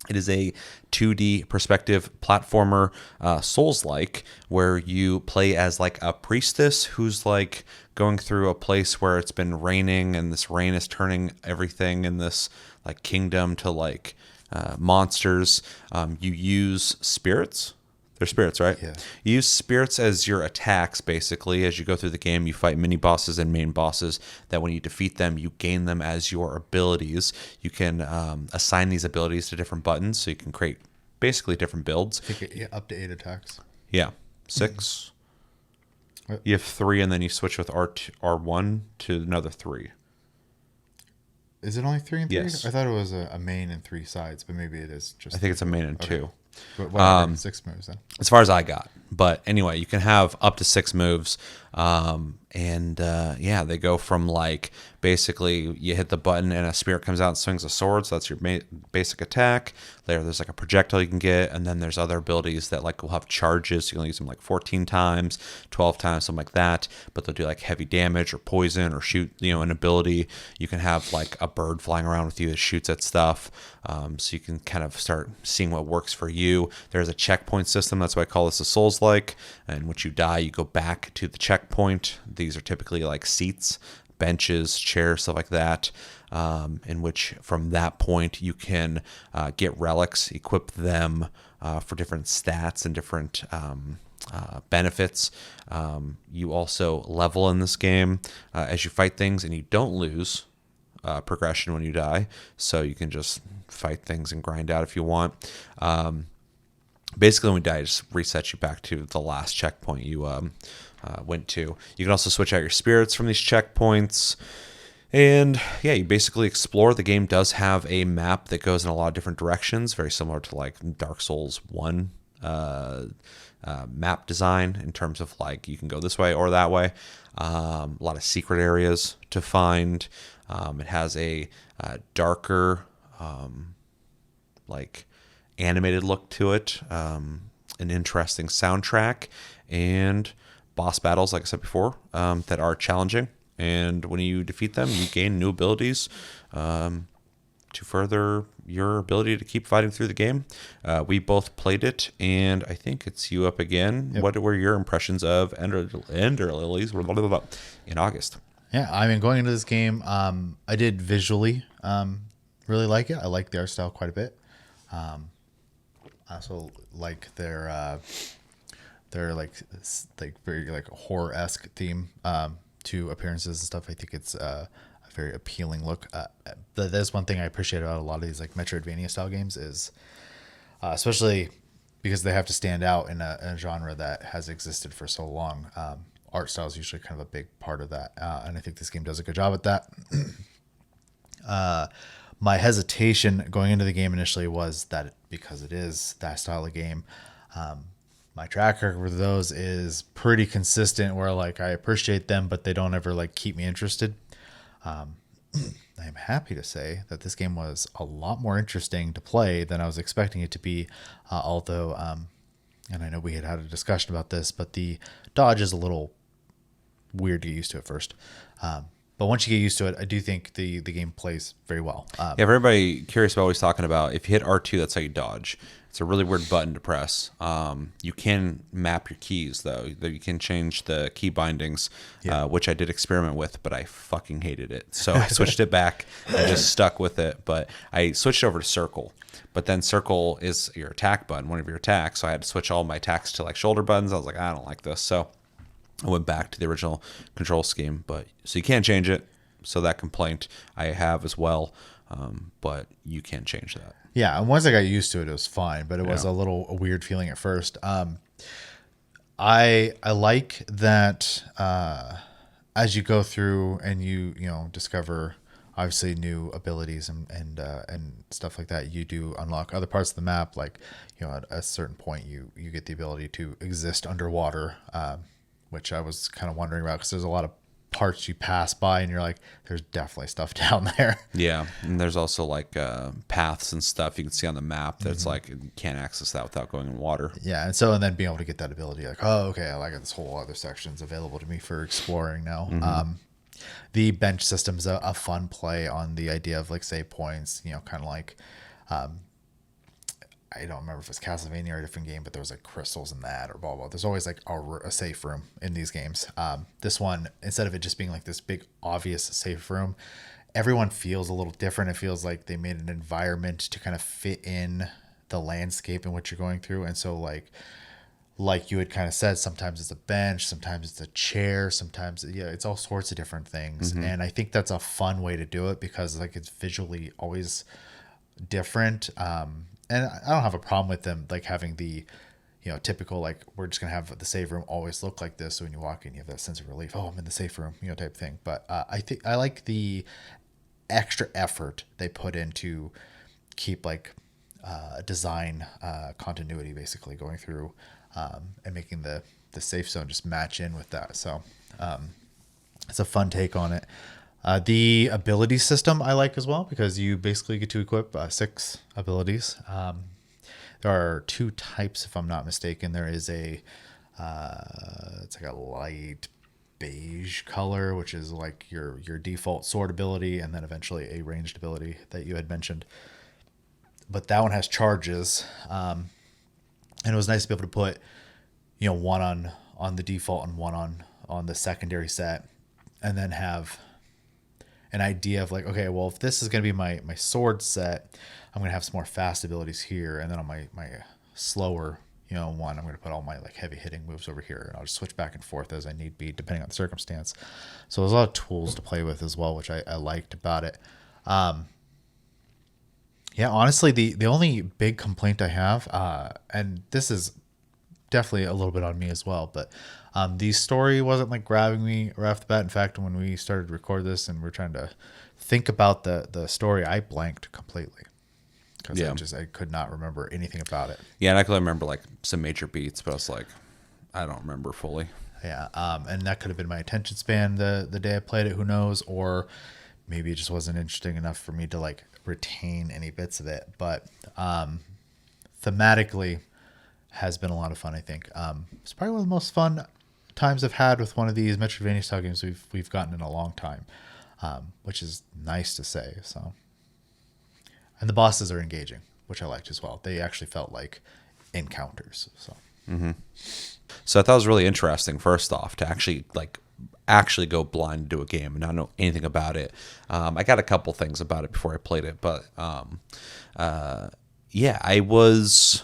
it is a 2D perspective platformer, Souls-like, where you play as like a priestess who's like going through a place where it's been raining, and this rain is turning everything in this like kingdom to like monsters. You use spirits. They're spirits, right? Yeah. You use spirits as your attacks, basically. As you go through the game, you fight mini bosses and main bosses that when you defeat them, you gain them as your abilities. You can assign these abilities to different buttons, so you can create basically different builds. Up to 8 attacks. Yeah. 6. You have 3, and then you switch with R1 to another 3. Is it only 3 and 3? Yes. I thought it was a main and 3 sides, but maybe it is just. I think it's a main and Okay. 2. But whatever, 6 moves then. As far as I got. But anyway, you can have up to 6 moves. Yeah, they go from like basically you hit the button and a spirit comes out and swings a sword. So that's your basic attack. There's like a projectile you can get. And then there's other abilities that like will have charges. So you can use them like 14 times, 12 times, something like that. But they'll do like heavy damage or poison or shoot, an ability. You can have like a bird flying around with you that shoots at stuff. So you can kind of start seeing what works for you. There's a checkpoint system. That's why I call this a Souls-like. And once you die, you go back to the checkpoint. These are typically like seats, benches, chairs, stuff like that. In which from that point you can get relics, equip them for different stats and different benefits. You also level in this game as you fight things, and you don't lose progression when you die, so you can just fight things and grind out if you want. Basically, when you die, it just resets you back to the last checkpoint you went to. You can also switch out your spirits from these checkpoints. And yeah, you basically explore. The game does have a map that goes in a lot of different directions, very similar to like Dark Souls 1 map design in terms of like you can go this way or that way. A lot of secret areas to find. It has a darker, like animated look to it, an interesting soundtrack, and boss battles, like I said before, that are challenging. And when you defeat them, you gain new abilities to further your ability to keep fighting through the game. We both played it, and I think it's you up again. Yep. What were your impressions of Ender Lilies in August? Yeah, I mean, going into this game, I did visually really like it. I like the art style quite a bit. I also like their like very like horror-esque theme to appearances and stuff. I think it's a very appealing look. That's one thing I appreciate about a lot of these like Metroidvania style games is, especially because they have to stand out in a genre that has existed for so long. Art style is usually kind of a big part of that, and I think this game does a good job at that. My hesitation going into the game initially was that because it is that style of game, my track record with those is pretty consistent where like I appreciate them, but they don't ever like keep me interested. I'm happy to say that this game was a lot more interesting to play than I was expecting it to be. Although, and I know we had a discussion about this, but the dodge is a little weird to get used to at first. But once you get used to it, I do think the game plays very well. Yeah, for everybody curious about what he's talking about, if you hit R2, that's how you dodge. It's a really weird button to press. You can map your keys, though. You can change the key bindings, which I did experiment with, but I fucking hated it. So I switched it back and just stuck with it. But I switched over to circle. But then circle is your attack button, one of your attacks. So I had to switch all my attacks to like shoulder buttons. I was like, I don't like this. So I went back to the original control scheme. But so you can't change it. So that complaint I have as well. But you can change that. Yeah, and once I got used to it, it was fine, but it was a weird feeling at first. I like that as you go through and you discover obviously new abilities and stuff like that, you do unlock other parts of the map. Like at a certain point, you get the ability to exist underwater, which I was kind of wondering about because there's a lot of parts you pass by and you're like, there's definitely stuff down there. Yeah, and there's also like paths and stuff you can see on the map that's like you can't access that without going in water. Yeah, and then being able to get that ability, like, oh, okay, I like this whole other section's available to me for exploring now. The bench system's a fun play on the idea of like save points, kind of like I don't remember if it's Castlevania or a different game, but there was like crystals in that or blah, blah. There's always like a safe room in these games. This one, instead of it just being like this big, obvious safe room, everyone feels a little different. It feels like they made an environment to kind of fit in the landscape and what you're going through. And so like you had kind of said, sometimes it's a bench, sometimes it's a chair, sometimes, it's all sorts of different things. And I think that's a fun way to do it because like it's visually always different. And I don't have a problem with them like having the, typical, like, we're just gonna have the save room always look like this, so when you walk in you have that sense of relief, oh, I'm in the safe room, type thing. But I think I like the extra effort they put into keep like design continuity, basically going through and making the safe zone just match in with that. So it's a fun take on it. The ability system I like as well, because you basically get to equip 6 abilities. There are 2 types, if I'm not mistaken. There is it's like a light beige color, which is like your default sword ability, and then eventually a ranged ability that you had mentioned. But that one has charges, and it was nice to be able to put one on the default and one on the secondary set, and then have an idea of like, okay, well, if this is going to be my sword set, I'm going to have some more fast abilities here, and then on my slower one, I'm going to put all my like heavy hitting moves over here, and I'll just switch back and forth as I need be, depending on the circumstance. So there's a lot of tools to play with as well, which I liked about it. Yeah, honestly, the only big complaint I have, and this is definitely a little bit on me as well, but the story wasn't like grabbing me right off the bat. In fact, when we started to record this and we're trying to think about the story, I blanked completely because I could not remember anything about it. Yeah, and I could remember like some major beats, but I was like, I don't remember fully. Yeah, and that could have been my attention span the day I played it. Who knows? Or maybe it just wasn't interesting enough for me to like retain any bits of it. But thematically has been a lot of fun, I think. It's probably one of the most fun times I've had with one of these Metroidvania style games we've gotten in a long time, which is nice to say. So, and the bosses are engaging, which I liked as well. They actually felt like encounters. So, So I thought it was really interesting, first off, to actually go blind to a game and not know anything about it. I got a couple things about it before I played it, but yeah, I was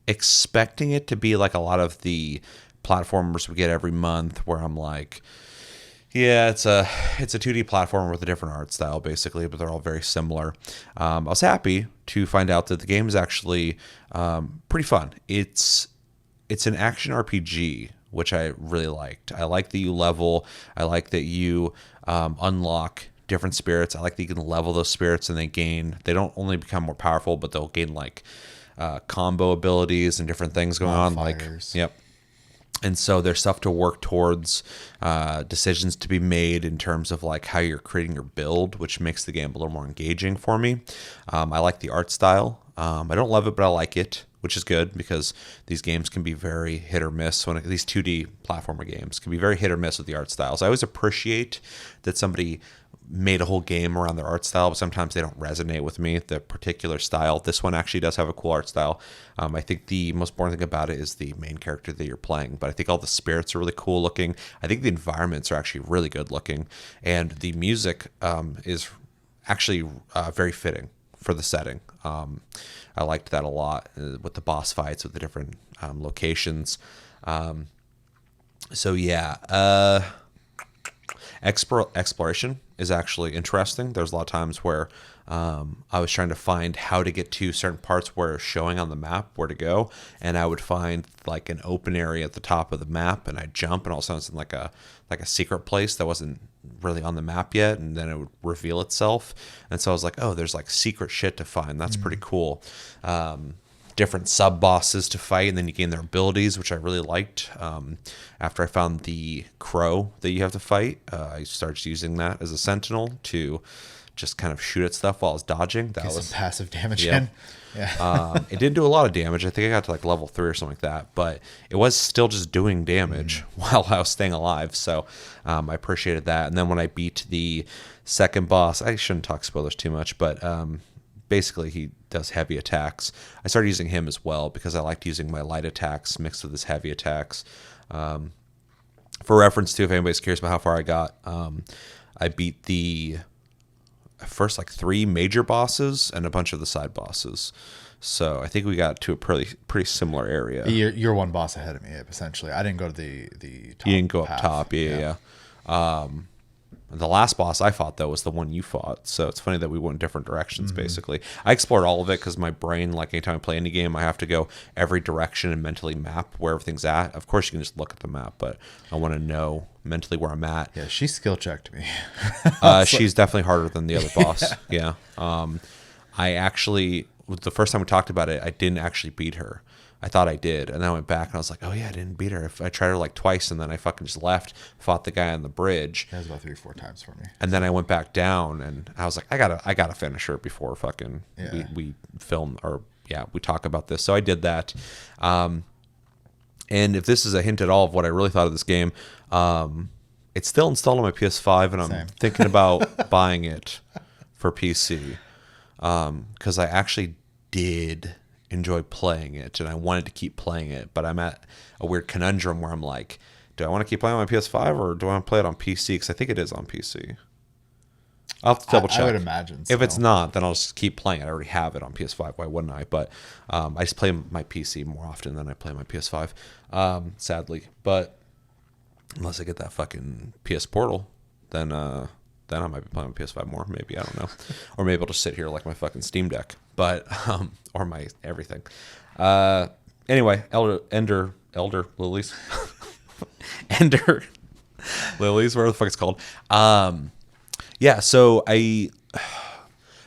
expecting it to be like a lot of the platformers we get every month, where I'm like, yeah, it's a 2D platformer with a different art style, basically, but they're all very similar. I was happy to find out that the game is actually pretty fun. It's an action RPG, which I really liked. I like that you level. I like that you unlock different spirits. I like that you can level those spirits and they don't only become more powerful, but they'll gain like combo abilities and different things going on. Like, yep. And so there's stuff to work towards, decisions to be made in terms of like how you're creating your build, which makes the game a little more engaging for me. I like the art style. I don't love it, but I like it, which is good because these games can be very hit or miss. These 2D platformer games can be very hit or miss with the art styles. I always appreciate that somebody made a whole game around their art style, but sometimes they don't resonate with me, the particular style. This one actually does have a cool art style. I think the most boring thing about it is the main character that you're playing, but I think all the spirits are really cool looking. I think the environments are actually really good looking, and the music is actually very fitting for the setting. I liked that a lot with the boss fights, with the different locations. So yeah, exploration is actually interesting. There's a lot of times where I was trying to find how to get to certain parts where it's showing on the map where to go, and I would find like an open area at the top of the map, and I'd jump, and all of a sudden it's in like a secret place that wasn't really on the map yet, and then it would reveal itself. And so I was like, oh, there's like secret shit to find. That's pretty cool. Different sub bosses to fight, and then you gain their abilities, which I really liked. After I found the crow that you have to fight, I started using that as a sentinel to just kind of shoot at stuff while I was dodging. That was some passive damage. Yep. In. Yeah. It didn't do a lot of damage. I think I got to like level 3 or something like that, but it was still just doing damage while I was staying alive. So I appreciated that. And then when I beat the second boss, I shouldn't talk spoilers too much, but basically he does heavy attacks. I started using him as well because I liked using my light attacks mixed with his heavy attacks. For reference too, if anybody's curious about how far I got, I beat the first like 3 major bosses and a bunch of the side bosses. So I think we got to a pretty similar area. You're one boss ahead of me, essentially. I didn't go to the top. You didn't go up top, yeah. The last boss I fought, though, was the one you fought. So it's funny that we went different directions, basically. I explored all of it because my brain, like anytime I play any game, I have to go every direction and mentally map where everything's at. Of course, you can just look at the map, but I want to know mentally where I'm at. Yeah, she skill checked me. She's definitely harder than the other boss. Yeah. I actually, the first time we talked about it, I didn't actually beat her. I thought I did, and then I went back and I was like, "Oh yeah, I didn't beat her. I tried her like twice, and then I fucking just left, fought the guy on the bridge." That was about 3 or 4 times for me. And then I went back down, and I was like, "I gotta finish her before fucking we film or we talk about this." So I did that. And if this is a hint at all of what I really thought of this game, it's still installed on my PS5, and I'm thinking about buying it for PC because I actually did enjoy playing it and I wanted to keep playing it, but I'm at a weird conundrum where I'm like, do I want to keep playing on my PS5 or do I want to play it on PC? Because I think it is on PC. I'll have to double check. I would imagine so. If it's not, then I'll just keep playing it. I already have it on PS5. Why wouldn't I? But I just play my PC more often than I play my PS5, sadly. But unless I get that fucking PS Portal, then I might be playing on PS5 more. Maybe, I don't know. Or maybe I'll just sit here like my fucking Steam Deck. But or my everything. Anyway, Ender Lilies. Ender Lilies, whatever the fuck it's called. Yeah, so I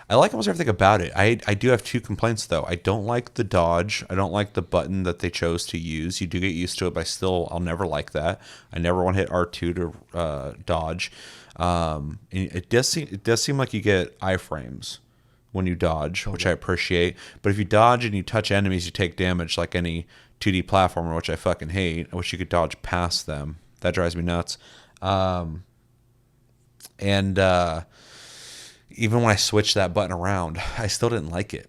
like almost everything about it. I do have 2 complaints though. I don't like the dodge. I don't like the button that they chose to use. You do get used to it, but I'll never like that. I never want to hit R2 to dodge. It does seem like you get iframes when you dodge, which I appreciate. But if you dodge and you touch enemies, you take damage like any 2D platformer, which I fucking hate. I wish you could dodge past them. That drives me nuts. And even when I switched that button around, I still didn't like it.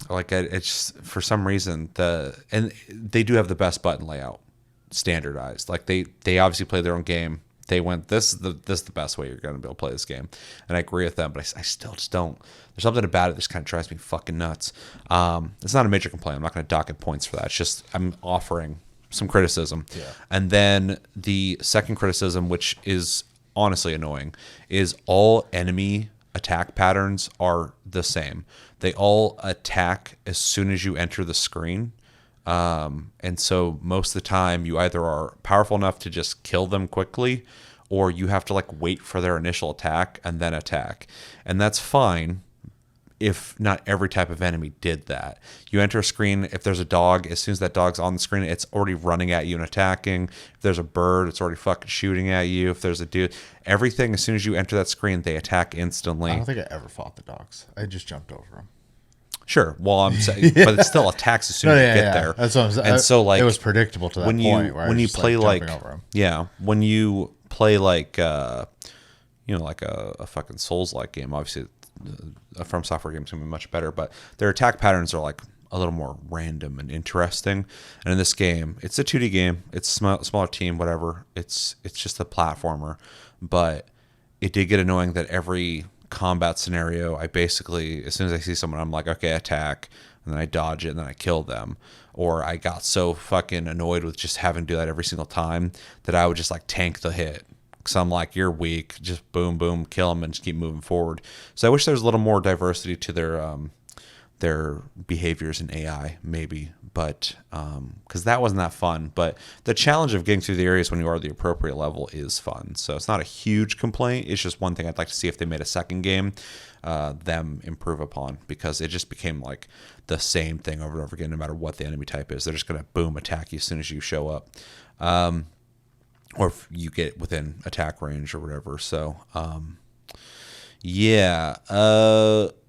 Like it's for some reason and they do have the best button layout standardized. Like they obviously play their own game. They went, this is the best way you're going to be able to play this game. And I agree with them, but I still just don't. There's something about it that just kind of drives me fucking nuts. It's not a major complaint. I'm not going to dock it points for that. It's just I'm offering some criticism. Yeah. And then the second criticism, which is honestly annoying, is all enemy attack patterns are the same. They all attack as soon as you enter the screen. And so most of the time you either are powerful enough to just kill them quickly or you have to like wait for their initial attack and then attack. And that's fine if not every type of enemy did that. You enter a screen, if there's a dog, as soon as that dog's on the screen, it's already running at you and attacking. If there's a bird, it's already fucking shooting at you. If there's a dude, everything, as soon as you enter that screen, they attack instantly. I don't think I ever fought the dogs. I just jumped over them. Sure. Well, I'm saying, but it still attacks as soon as you get there. That's what I'm saying. And so, like, it was predictable to that when point. When you play like when you play like like a fucking Souls-like game, obviously a From Software game is gonna be much better, but their attack patterns are like a little more random and interesting. And in this game, it's a 2D game. It's smaller team, whatever. It's just a platformer, but it did get annoying that every combat scenario, I basically, as soon as I see someone, I'm like, okay, attack, and then I dodge it, and then I kill them. Or I got so fucking annoyed with just having to do that every single time that I would just like tank the hit. Because I'm like, you're weak, just boom, boom, kill them, and just keep moving forward. So I wish there was a little more diversity to their behaviors in AI, maybe, but because that wasn't that fun. But the challenge of getting through the areas when you are the appropriate level is fun. So it's not a huge complaint. It's just one thing I'd like to see if they made a second game, them improve upon, because it just became like the same thing over and over again, no matter what the enemy type is. They're just gonna boom attack you as soon as you show up, or if you get within attack range or whatever. So yeah.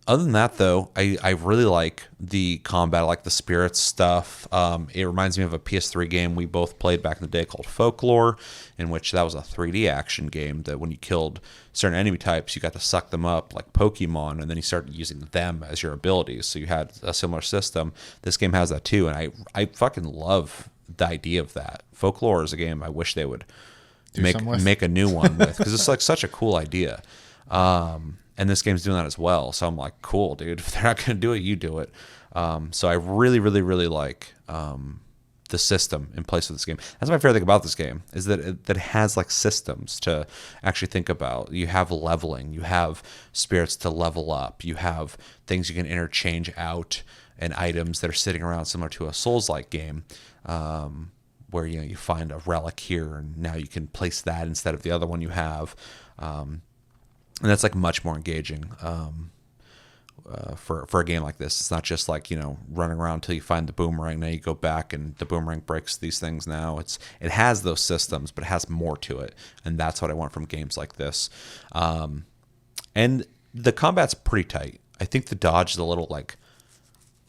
Other than that, though, I really like the combat. I like the spirits stuff. It reminds me of a PS3 game we both played back in the day called Folklore, in which that was a 3D action game that when you killed certain enemy types, you got to suck them up like Pokemon, and then you started using them as your abilities. So you had a similar system. This game has that too, and I fucking love the idea of that. Folklore is a game I wish they would make a new one with, because it's like such a cool idea. And this game's doing that as well. So I'm like, cool, dude. If they're not going to do it, you do it. So I really, really, really like the the system in place of this game. That's my favorite thing about this game, is that it has like systems to actually think about. You have leveling, you have spirits to level up, you have things you can interchange out, and items that are sitting around similar to a Souls-like game, where you find a relic here and now you can place that instead of the other one you have, and that's like much more engaging. For a game like this, it's not just like running around until you find the boomerang. Now you go back and the boomerang breaks these things. Now it has those systems, but it has more to it, and that's what I want from games like this. And the combat's pretty tight. I think the dodge is a little like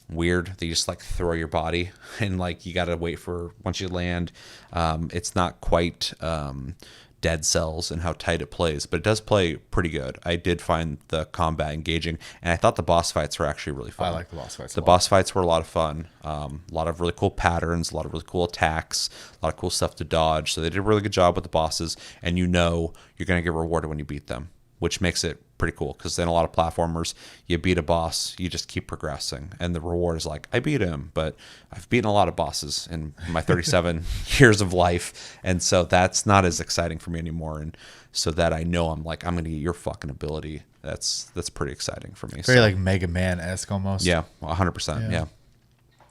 weird. They just like throw your body and like you got to wait for once you land. It's not quite Dead Cells and how tight it plays, but it does play pretty good. I did find the combat engaging, and I thought the boss fights were actually really fun. I like the boss fights. The boss fights were a lot of fun. A lot of really cool patterns, a lot of really cool attacks, a lot of cool stuff to dodge. So they did a really good job with the bosses, and you're going to get rewarded when you beat them, which makes it pretty cool, because in a lot of platformers, you beat a boss, you just keep progressing, and the reward is like, I beat him, but I've beaten a lot of bosses in my 37 years of life, and so that's not as exciting for me anymore. And so that I know I'm going to get your fucking ability, that's pretty exciting for me. Very like Mega Man-esque almost. Yeah, 100%.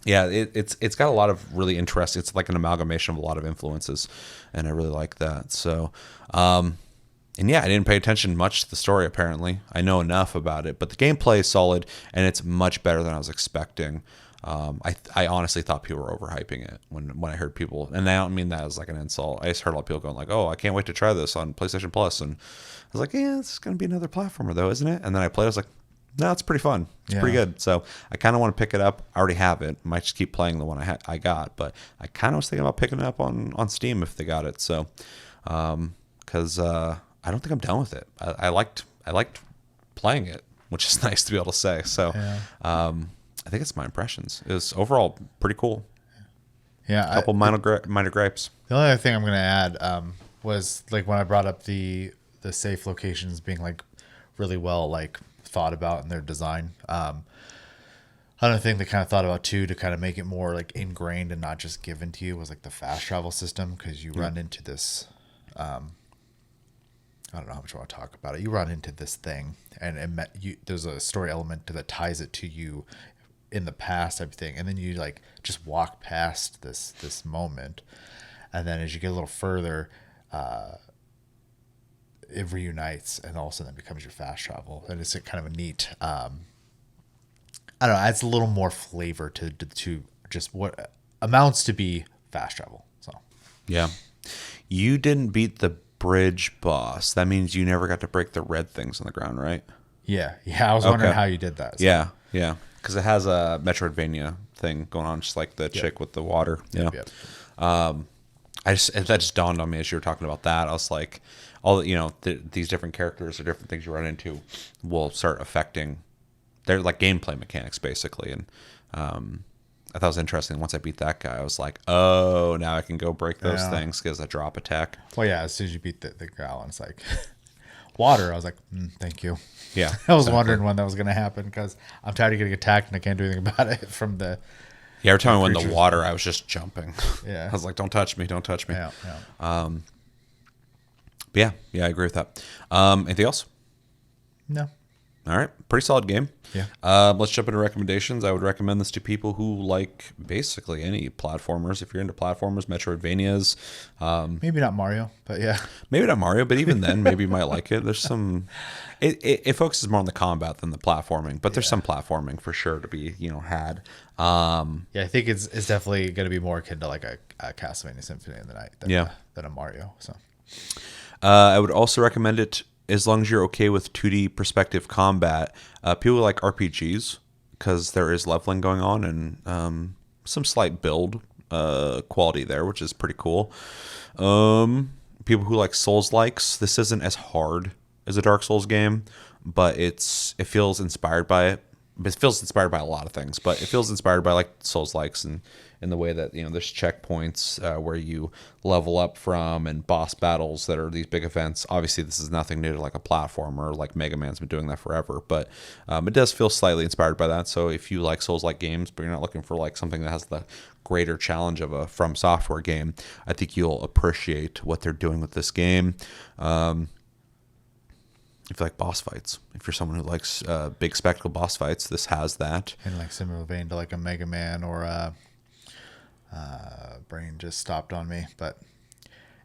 Yeah, it's got a lot of really interesting. It's like an amalgamation of a lot of influences, and I really like that. So, and yeah, I didn't pay attention much to the story, apparently. I know enough about it, but the gameplay is solid, and it's much better than I was expecting. I honestly thought people were overhyping it when I heard people, and I don't mean that as like an insult. I just heard a lot of people going like, oh, I can't wait to try this on PlayStation Plus. And I was like, yeah, it's going to be another platformer though, isn't it? And then I played it, I was like, no, it's pretty fun. It's pretty good. So I kind of want to pick it up. I already have it. Might just keep playing the one I got, but I kind of was thinking about picking it up on Steam if they got it. So, because I don't think I'm done with it. I liked playing it, which is nice to be able to say. So, I think it's my impressions. It was overall pretty cool. Yeah, a couple minor gripes. The only other thing I'm going to add was like when I brought up the safe locations being like really well like thought about in their design. Another thing they kind of thought about too to kind of make it more like ingrained and not just given to you was like the fast travel system, because you run into this. I don't know how much I want to talk about it. You run into this thing, and there's a story element that ties it to you in the past, everything, and then you like just walk past this moment, and then as you get a little further, it reunites, and all of a sudden it becomes your fast travel, and it's kind of a neat. I don't know. Adds a little more flavor to just what amounts to be fast travel. So yeah, you didn't beat the bridge boss. That means you never got to break the red things on the ground, right? Yeah. I was wondering how you did that. So. Yeah, because it has a Metroidvania thing going on, just like the chick with the water. Yeah. Yep. That just dawned on me as you were talking about that. I was like, these different characters or different things you run into will start affecting their like gameplay mechanics basically, and I thought it was interesting. Once I beat that guy, I was like, oh, now I can go break those things because I drop attack. Well, yeah, as soon as you beat the gal, and it's like water. I was like, thank you. Yeah. I was wondering when that was going to happen, because I'm tired of getting attacked and I can't do anything about it from the. Yeah, every time I went in the water, I was just jumping. Yeah. I was like, don't touch me. Don't touch me. Yeah. But yeah, I agree with that. Anything else? No. All right. Pretty solid game. Yeah. Let's jump into recommendations. I would recommend this to people who like basically any platformers. If you're into platformers, Metroidvanias. Maybe not Mario, but yeah. Maybe not Mario, but even then, maybe you might like it. There's some... It focuses more on the combat than the platforming, but there's some platforming for sure to be, had. Yeah, I think it's definitely going to be more akin to like a Castlevania Symphony of the Night than a Mario. So, I would also recommend it as long as you're okay with 2D perspective combat. People like RPGs because there is leveling going on and some slight build quality there, which is pretty cool. People who like Souls-likes, this isn't as hard as a Dark Souls game, but it feels inspired by it. it feels inspired by a lot of things, but it feels inspired by like Souls likes and in the way that, you know, there's checkpoints where you level up from and boss battles that are these big events. Obviously, this is nothing new to like a platformer, like Mega Man's been doing that forever, but it does feel slightly inspired by that. So if you like Souls like games, but you're not looking for like something that has the greater challenge of a From Software game, I think you'll appreciate what they're doing with this game. If you like boss fights, if you're someone who likes big spectacle boss fights, this has that. In like similar vein to like a Mega Man or a brain just stopped on me. But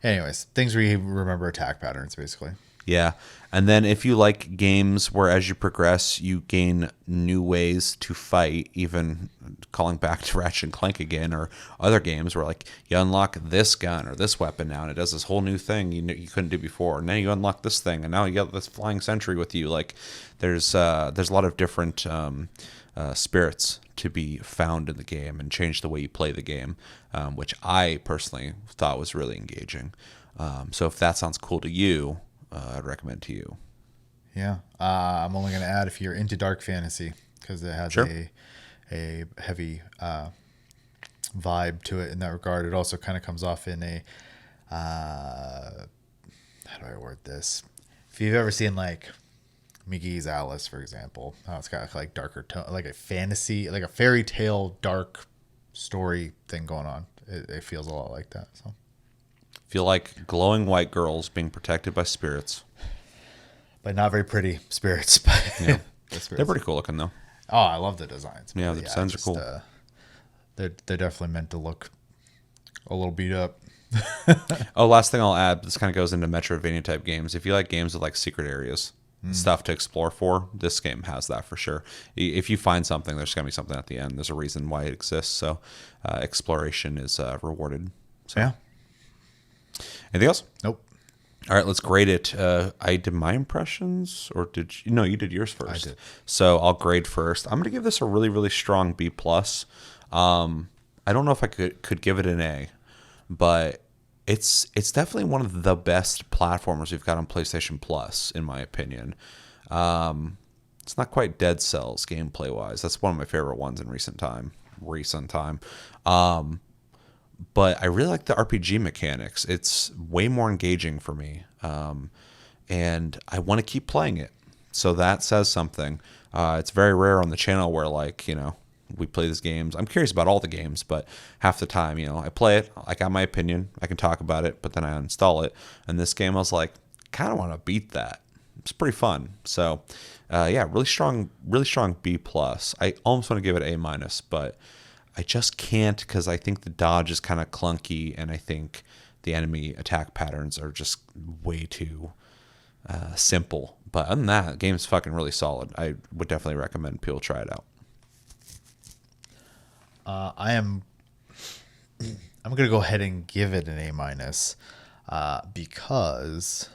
anyways, things where you remember attack patterns, basically. Yeah. And then if you like games where as you progress, you gain new ways to fight, even calling back to Ratchet and Clank again, or other games where like you unlock this gun or this weapon now and it does this whole new thing you couldn't do before. And then you unlock this thing and now you got this flying sentry with you. Like there's a lot of different spirits to be found in the game and change the way you play the game, which I personally thought was really engaging. So if that sounds cool to you, I'd recommend to you. Yeah. I'm only going to add if you're into dark fantasy, because it has a heavy vibe to it in that regard. It also kind of comes off in a how do I word this? If you've ever seen like Miggy's Alice, for example, how it's got like darker tone, like a fantasy, like a fairy tale dark story thing going on. It feels a lot like that. So Feel like glowing white girls being protected by spirits. But not very pretty spirits. But Yeah. They're pretty cool looking though. Oh, I love the designs. Yeah, the designs are cool. They're definitely meant to look a little beat up. Oh, last thing I'll add, this kind of goes into Metroidvania type games. If you like games with like secret areas, stuff to explore for, this game has that for sure. If you find something, there's going to be something at the end. There's a reason why it exists. So exploration is rewarded. So. Yeah. Anything else? Nope. All right, let's grade it. I did my impressions, or did you? No, you did yours first. I did. So I'll grade first. I'm going to give this a really, really strong B+. I don't know if I could give it an A, but it's definitely one of the best platformers we've got on PlayStation Plus, in my opinion. It's not quite Dead Cells gameplay wise. That's one of my favorite ones in recent time. But I really like the RPG mechanics. It's way more engaging for me, and I want to keep playing it. So that says something. It's very rare on the channel where, like, you know, we play these games. I'm curious about all the games, but half the time, you know, I play it. I got my opinion. I can talk about it, but then I uninstall it. And this game, I was like, kind of want to beat that. It's pretty fun. So, yeah, really strong B+. I almost want to give it A-, but I just can't, because I think the dodge is kind of clunky, and I think the enemy attack patterns are just way too simple. But other than that, the game's fucking really solid. I would definitely recommend people try it out. I'm gonna go ahead and give it an A-, because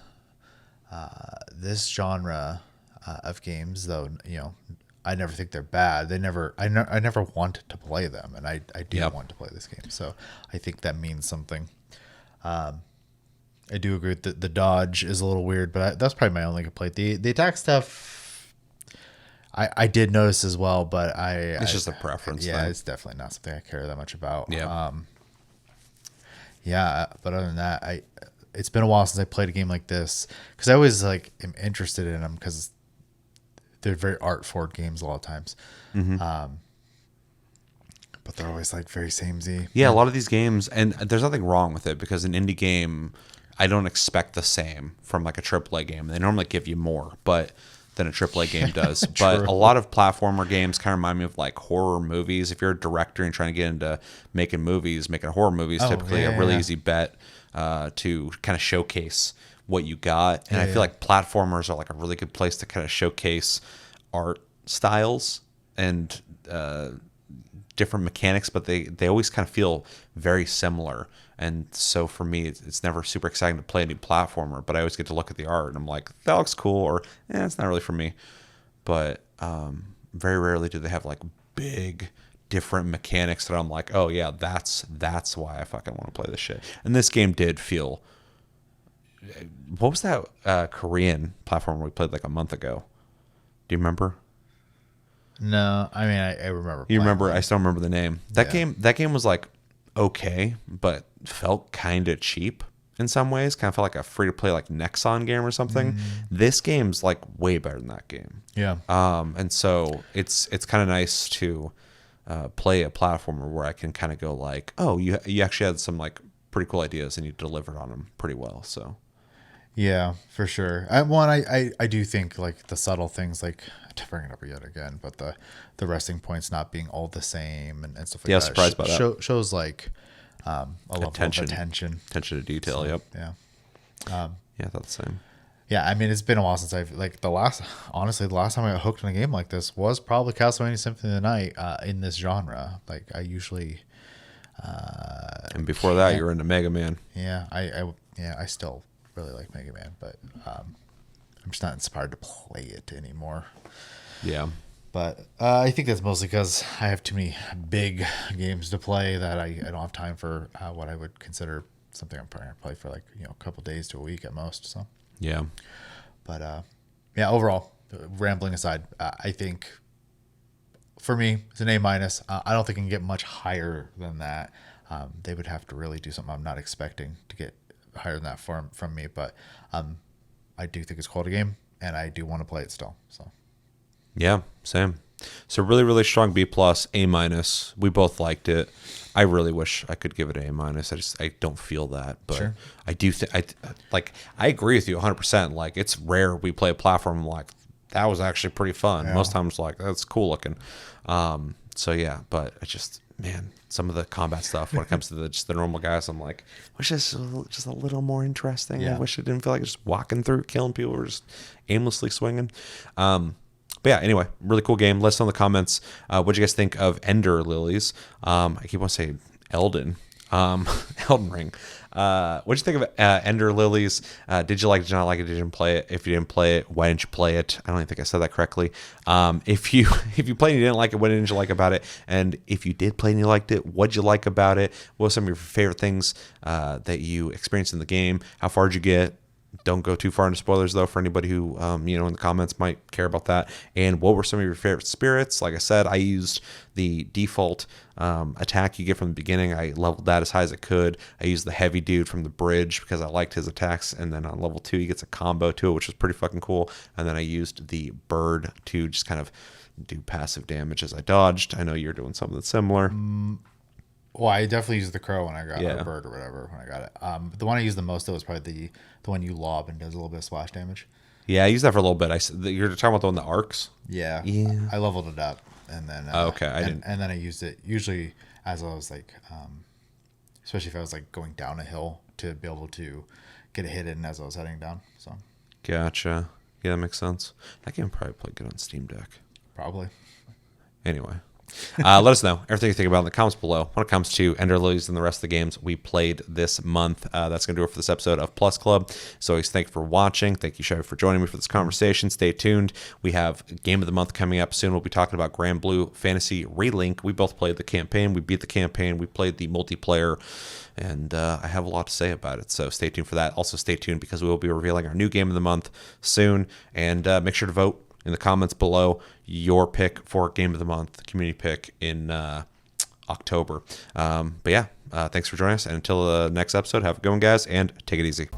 this genre of games, though, you know, I never think they're bad. I never want to play them, and I do want to play this game. So I think that means something. I do agree that the dodge is a little weird, but that's probably my only complaint. The attack stuff, I did notice as well, but It's just a preference Yeah, thing. it's definitely not something I care that much about. Yeah. Yeah, but other than that, it's been a while since I played a game like this, because I always like am interested in them because they're very art forward games a lot of times. But they're always like very samey. Yeah, a lot of these games, and there's nothing wrong with it, because an indie game, I don't expect the same from like a AAA game. They normally give you more, than a AAA game does. But a lot of platformer games kind of remind me of like horror movies. If you're a director and trying to get into making horror movies, typically a really easy bet to kind of showcase what you got. And I feel like platformers are like a really good place to kind of showcase art styles and different mechanics, but they always kind of feel very similar. And so for me, it's never super exciting to play a new platformer, but I always get to look at the art and I'm like, that looks cool, or it's not really for me. But very rarely do they have like big different mechanics that I'm like, oh yeah, that's why I fucking want to play this shit. And this game did feel. What was that Korean platformer we played like a month ago? Do you remember? No, I mean I remember. You playing remember? one. I still remember the name. That Yeah. game. That game was like okay, but felt kind of cheap in some ways. Kind of felt like a free to play like Nexon game or something. This game's like way better than that game. Yeah. And so it's kind of nice to play a platformer where I can kind of go like, oh, you actually had some like pretty cool ideas and you delivered on them pretty well. So Yeah, for sure. I do think like the subtle things, like to bring it up yet again, but the resting points not being all the same and stuff like Yeah, I that. was surprised by that. Shows like a level Attention. of attention. Attention to detail. Yep. Yeah. Yeah, I thought the same. Yeah, I mean it's been a while since I've like the last time I got hooked on a game like this was probably Castlevania Symphony of the Night in this genre. Like I usually And before that, you were into Mega Man. I still really like Mega Man, but I'm just not inspired to play it anymore. Yeah. But I think that's mostly because I have too many big games to play that I don't have time for what I would consider something I'm probably going to play for like, a couple days to a week at most. So, Yeah. but yeah, overall, rambling aside, I think for me, it's an A minus. I don't think I can get much higher than that. They would have to really do something I'm not expecting to get higher than that from me. But I do think it's a quality game, and I do want to play it still. So. Yeah, same. So really, really strong B plus, A minus. We both liked it. I really wish I could give it A minus. I don't feel that, but Sure. I do think I agree with you 100%. Like it's rare we play a platform like that was actually pretty fun. Yeah. Most times like that's cool looking. So yeah, but it just some of the combat stuff when it comes to just the normal guys, I'm like, wish this was just a little more interesting. Yeah. I wish it didn't feel like just walking through, killing people, or just aimlessly swinging. But yeah, anyway, really cool game. Let us know in the comments. What do you guys think of Ender Lilies? I keep on saying Elden. Elden Ring. What do you think of Ender Lilies? Did you like it? Did you not like it? Did you play it? If you didn't play it, why didn't you play it? I don't even think I said that correctly. If you played and you didn't like it, what didn't you like about it? And if you did play and you liked it, what did you like about it? What were some of your favorite things that you experienced in the game? How far did you get? Don't go too far into spoilers, though, for anybody who, in the comments might care about that. And what were some of your favorite spirits? Like I said, I used the default attack you get from the beginning. I leveled that as high as I could. I used the heavy dude from the bridge because I liked his attacks. And then on level 2, he gets a combo to it, which is pretty fucking cool. And then I used the bird to just kind of do passive damage as I dodged. I know you're doing something similar. Well, I definitely used the crow when I got Yeah. or bird or whatever when I got it. But the one I used the most though was probably the one you lob and does a little bit of splash damage. Yeah, I used that for a little bit. You're talking about the one that arcs? Yeah. Yeah. I leveled it up and then Okay, I didn't. and then I used it usually as I was like especially if I was like going down a hill to be able to get a hit in as I was heading down. So Gotcha. Yeah, that makes sense. That game probably played good on Steam Deck. probably. Anyway, let us know everything you think about in the comments below when it comes to Ender Lilies and the rest of the games we played this month. That's going to do it for this episode of Plus Club. So always thank you for watching. Thank you, Chevy, for joining me for this conversation. Stay tuned. We have Game of the Month coming up soon. We'll be talking about Grand Blue Fantasy Relink. We both played the campaign. We beat the campaign. We played the multiplayer. And I have a lot to say about it. So stay tuned for that. Also stay tuned because we will be revealing our new Game of the Month soon. And make sure to vote in the comments below your pick for Game of the Month, community pick in October. But yeah, thanks for joining us. And until the next episode, have a good one, guys, and take it easy.